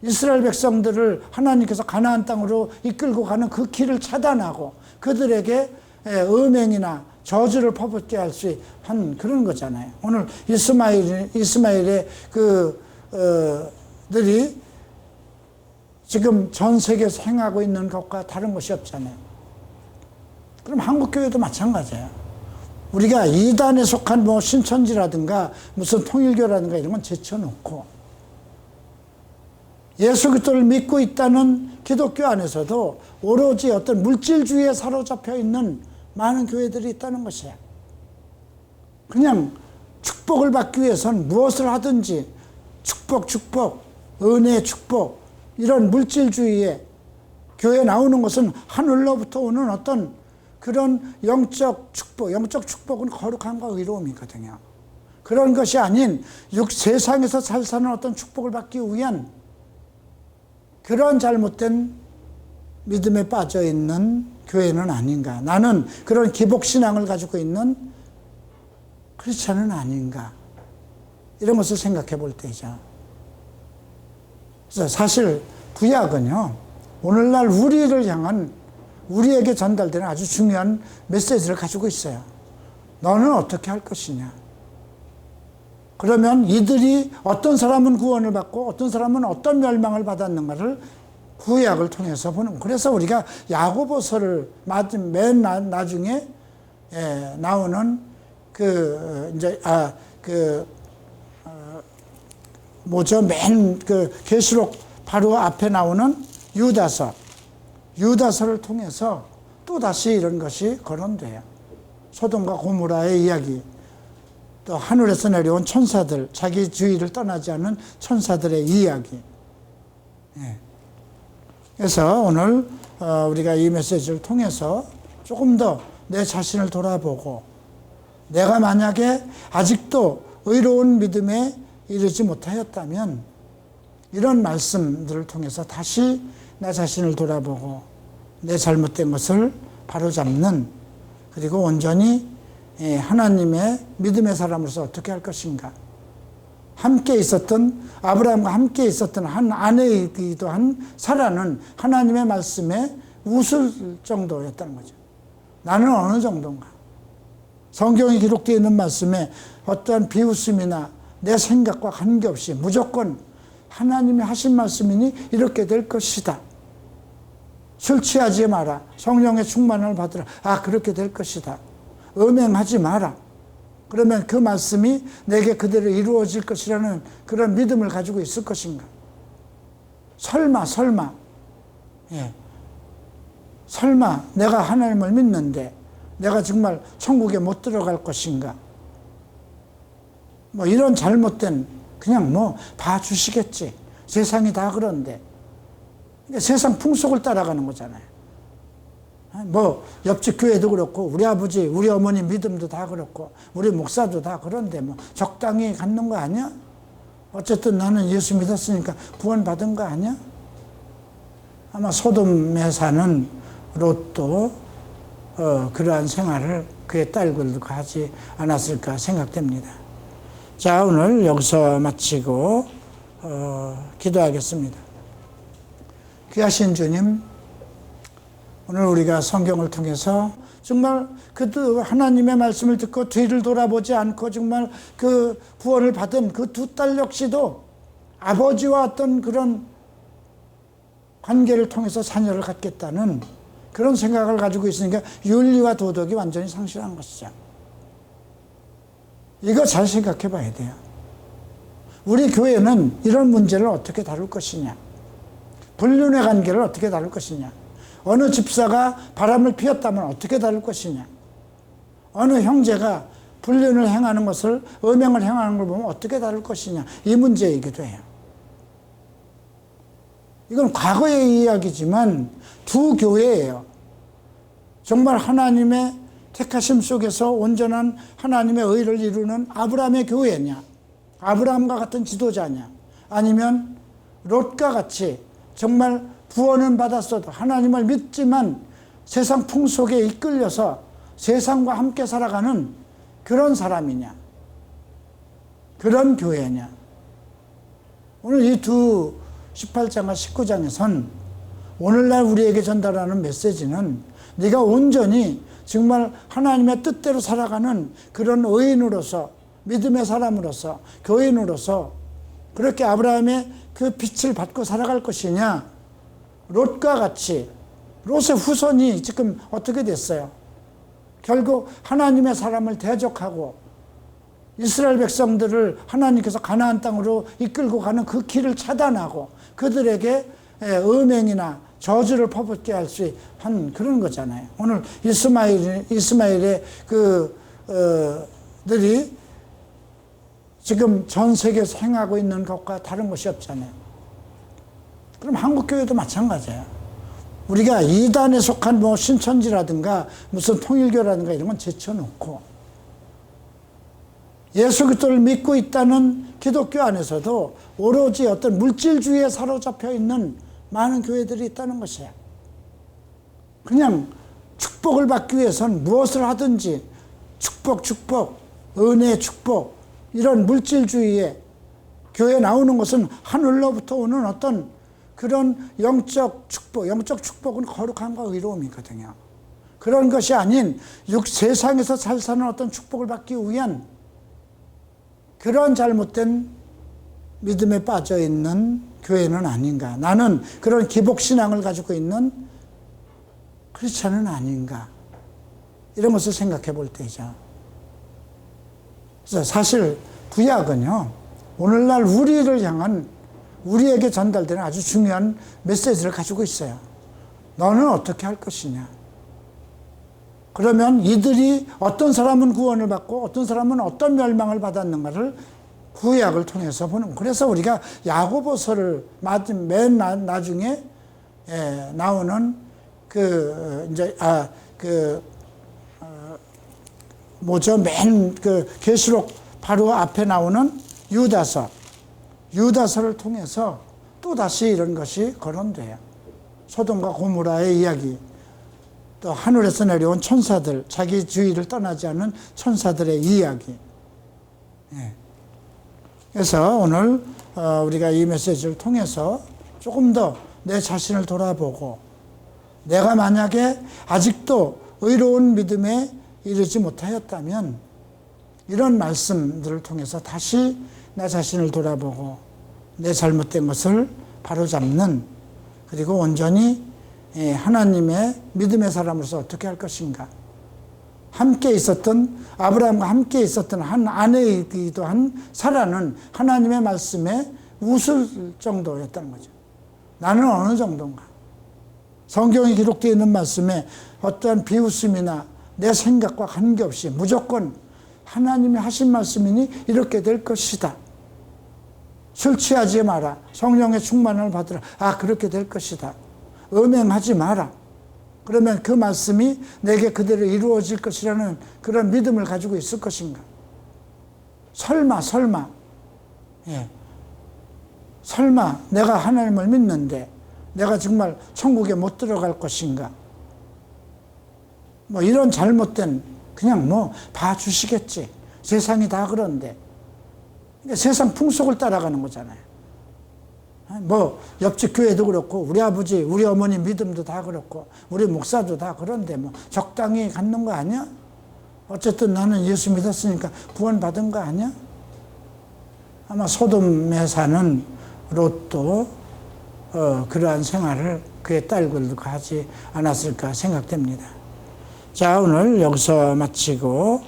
이스라엘 백성들을 하나님께서 가나안 땅으로 이끌고 가는 그 길을 차단하고 그들에게 음행이나 저주를 퍼붓게 할 수 한 그런 거잖아요. 오늘 이스마엘의 들이 지금 전 세계에서 행하고 있는 것과 다른 것이 없잖아요. 그럼 한국교회도 마찬가지예요. 우리가 이단에 속한 뭐 신천지라든가 무슨 통일교라든가 이런 건 제쳐놓고 예수 그리스도를 믿고 있다는 기독교 안에서도 오로지 어떤 물질주의에 사로잡혀 있는 많은 교회들이 있다는 것이에요. 그냥 축복을 받기 위해서는 무엇을 하든지 축복, 은혜, 축복 이런 물질주의에 교회에 나오는 것은 하늘로부터 오는 어떤 그런 영적 축복은 거룩함과 의로움이거든요. 그런 것이 아닌 세상에서 잘 사는 어떤 축복을 받기 위한 그런 잘못된 믿음에 빠져 있는 교회는 아닌가. 나는 그런 기복신앙을 가지고 있는 크리스찬은 아닌가. 이런 것을 생각해 볼 때죠. 그래서 사실 구약은요, 오늘날 우리를 향한 우리에게 전달되는 아주 중요한 메시지를 가지고 있어요. 너는 어떻게 할 것이냐. 그러면 이들이 어떤 사람은 구원을 받고 어떤 사람은 어떤 멸망을 받았는가를 구약을 통해서 보는. 그래서 우리가 야고보서를 맨 나중에 나오는 맨 계시록 바로 앞에 나오는 유다서를 통해서 또 다시 이런 것이 거론돼요. 소돔과 고모라의 이야기, 또 하늘에서 내려온 천사들, 자기 주위를 떠나지 않은 천사들의 이야기. 그래서 오늘 우리가 이 메시지를 통해서 조금 더 내 자신을 돌아보고, 내가 만약에 아직도 의로운 믿음에 이르지 못하였다면 이런 말씀들을 통해서 다시 내 자신을 돌아보고 내 잘못된 것을 바로잡는, 그리고 온전히 하나님의 믿음의 사람으로서 어떻게 할 것인가. 아브라함과 함께 있었던 한 아내이기도 한 사라는 하나님의 말씀에 웃을 정도였다는 거죠. 나는 어느 정도인가. 성경에 기록되어 있는 말씀에 어떠한 비웃음이나 내 생각과 관계없이 무조건 하나님이 하신 말씀이니 이렇게 될 것이다. 술 취하지 마라. 성령의 충만을 받으라. 그렇게 될 것이다. 음행하지 마라. 그러면 그 말씀이 내게 그대로 이루어질 것이라는 그런 믿음을 가지고 있을 것인가. 설마 내가 하나님을 믿는데 내가 정말 천국에 못 들어갈 것인가. 뭐 이런 잘못된, 그냥 봐주시겠지. 세상이 다 그런데. 세상 풍속을 따라가는 거잖아요. 옆집 교회도 그렇고, 우리 아버지, 우리 어머니 믿음도 다 그렇고, 우리 목사도 다 그런데 적당히 갖는 거 아니야? 어쨌든 나는 예수 믿었으니까 구원 받은 거 아니야? 아마 소돔에 사는 롯도 그러한 생활을 그의 딸들과 하지 않았을까 생각됩니다. 자, 오늘 여기서 마치고 기도하겠습니다. 귀하신 주님, 오늘 우리가 성경을 통해서 정말 하나님의 말씀을 듣고 뒤를 돌아보지 않고 정말 그 구원을 받은 그 두 딸 역시도 아버지와 어떤 그런 관계를 통해서 자녀를 갖겠다는 그런 생각을 가지고 있으니까 윤리와 도덕이 완전히 상실한 것이죠. 이거 잘 생각해 봐야 돼요. 우리 교회는 이런 문제를 어떻게 다룰 것이냐, 불륜의 관계를 어떻게 다룰 것이냐, 어느 집사가 바람을 피웠다면 어떻게 다룰 것이냐. 어느 형제가 불륜을 행하는 것을, 음행을 행하는 걸 보면 어떻게 다룰 것이냐. 이 문제이기도 해요. 이건 과거의 이야기지만 두 교회예요. 정말 하나님의 택하심 속에서 온전한 하나님의 의를 이루는 아브라함의 교회냐, 아브라함과 같은 지도자냐, 아니면 롯과 같이 정말 구원은 받았어도 하나님을 믿지만 세상 풍속에 이끌려서 세상과 함께 살아가는 그런 사람이냐, 그런 교회냐. 오늘 이 두 18장과 19장에선 오늘날 우리에게 전달하는 메시지는 네가 온전히 정말 하나님의 뜻대로 살아가는 그런 의인으로서, 믿음의 사람으로서, 교인으로서 그렇게 아브라함의 그 빛을 받고 살아갈 것이냐, 롯과 같이, 롯의 후손이 지금 어떻게 됐어요? 결국 하나님의 사람을 대적하고 이스라엘 백성들을 하나님께서 가나안 땅으로 이끌고 가는 그 길을 차단하고 그들에게 음행이나 저주를 퍼붓게 할 수 한 그런 거잖아요. 오늘 이스마엘의 들이 지금 전 세계에서 행하고 있는 것과 다른 것이 없잖아요. 그럼 한국교회도 마찬가지예요. 우리가 이단에 속한 뭐 신천지라든가 무슨 통일교라든가 이런 건 제쳐놓고 예수 그리스도를 믿고 있다는 기독교 안에서도 오로지 어떤 물질주의에 사로잡혀 있는 많은 교회들이 있다는 것이에요. 그냥 축복을 받기 위해서는 무엇을 하든지 축복, 은혜, 축복, 이런 물질주의에 교회에 나오는 것은 하늘로부터 오는 어떤 그런 영적 축복은 거룩함과 의로움이거든요. 그런 것이 아닌 세상에서 잘 사는 어떤 축복을 받기 위한 그런 잘못된 믿음에 빠져 있는 교회는 아닌가. 나는 그런 기복신앙을 가지고 있는 크리스찬은 아닌가. 이런 것을 생각해 볼 때죠. 그래서 사실 구약은요, 오늘날 우리를 향한, 우리에게 전달되는 아주 중요한 메시지를 가지고 있어요. 너는 어떻게 할 것이냐. 그러면 이들이 어떤 사람은 구원을 받고 어떤 사람은 어떤 멸망을 받았는가를 구약을 통해서 보는. 그래서 우리가 야고보서를 맨 나중에 나오는 맨 계시록 바로 앞에 나오는 유다서를 통해서 또 다시 이런 것이 거론돼요. 소돔과 고모라의 이야기, 또 하늘에서 내려온 천사들, 자기 주위를 떠나지 않는 천사들의 이야기. 그래서 오늘 우리가 이 메시지를 통해서 조금 더 내 자신을 돌아보고, 내가 만약에 아직도 의로운 믿음에 이르지 못하였다면 이런 말씀들을 통해서 다시 내 자신을 돌아보고 내 잘못된 것을 바로잡는, 그리고 온전히 하나님의 믿음의 사람으로서 어떻게 할 것인가. 함께 있었던, 아브라함과 함께 있었던 한 아내이기도 한 사라는 하나님의 말씀에 웃을 정도였다는 거죠. 나는 어느 정도인가. 성경에 기록되어 있는 말씀에 어떠한 비웃음이나 내 생각과 관계없이 무조건 하나님이 하신 말씀이니 이렇게 될 것이다. 술 취하지 마라. 성령의 충만을 받으라. 그렇게 될 것이다. 음행하지 마라. 그러면 그 말씀이 내게 그대로 이루어질 것이라는 그런 믿음을 가지고 있을 것인가. 설마 내가 하나님을 믿는데 내가 정말 천국에 못 들어갈 것인가. 뭐 이런 잘못된, 그냥 뭐 봐주시겠지. 세상이 다 그런데. 세상 풍속을 따라가는 거잖아요. 뭐 옆집 교회도 그렇고 우리 아버지 우리 어머니 믿음도 다 그렇고 우리 목사도 다 그런데 뭐 적당히 갖는 거 아니야? 어쨌든 나는 예수 믿었으니까 구원 받은 거 아니야? 아마 소돔에 사는 롯도 그러한 생활을 그의 딸들도 하지 않았을까 생각됩니다. 자, 오늘 여기서 마치고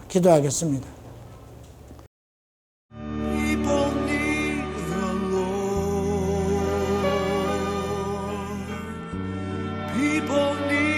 기도하겠습니다. 보니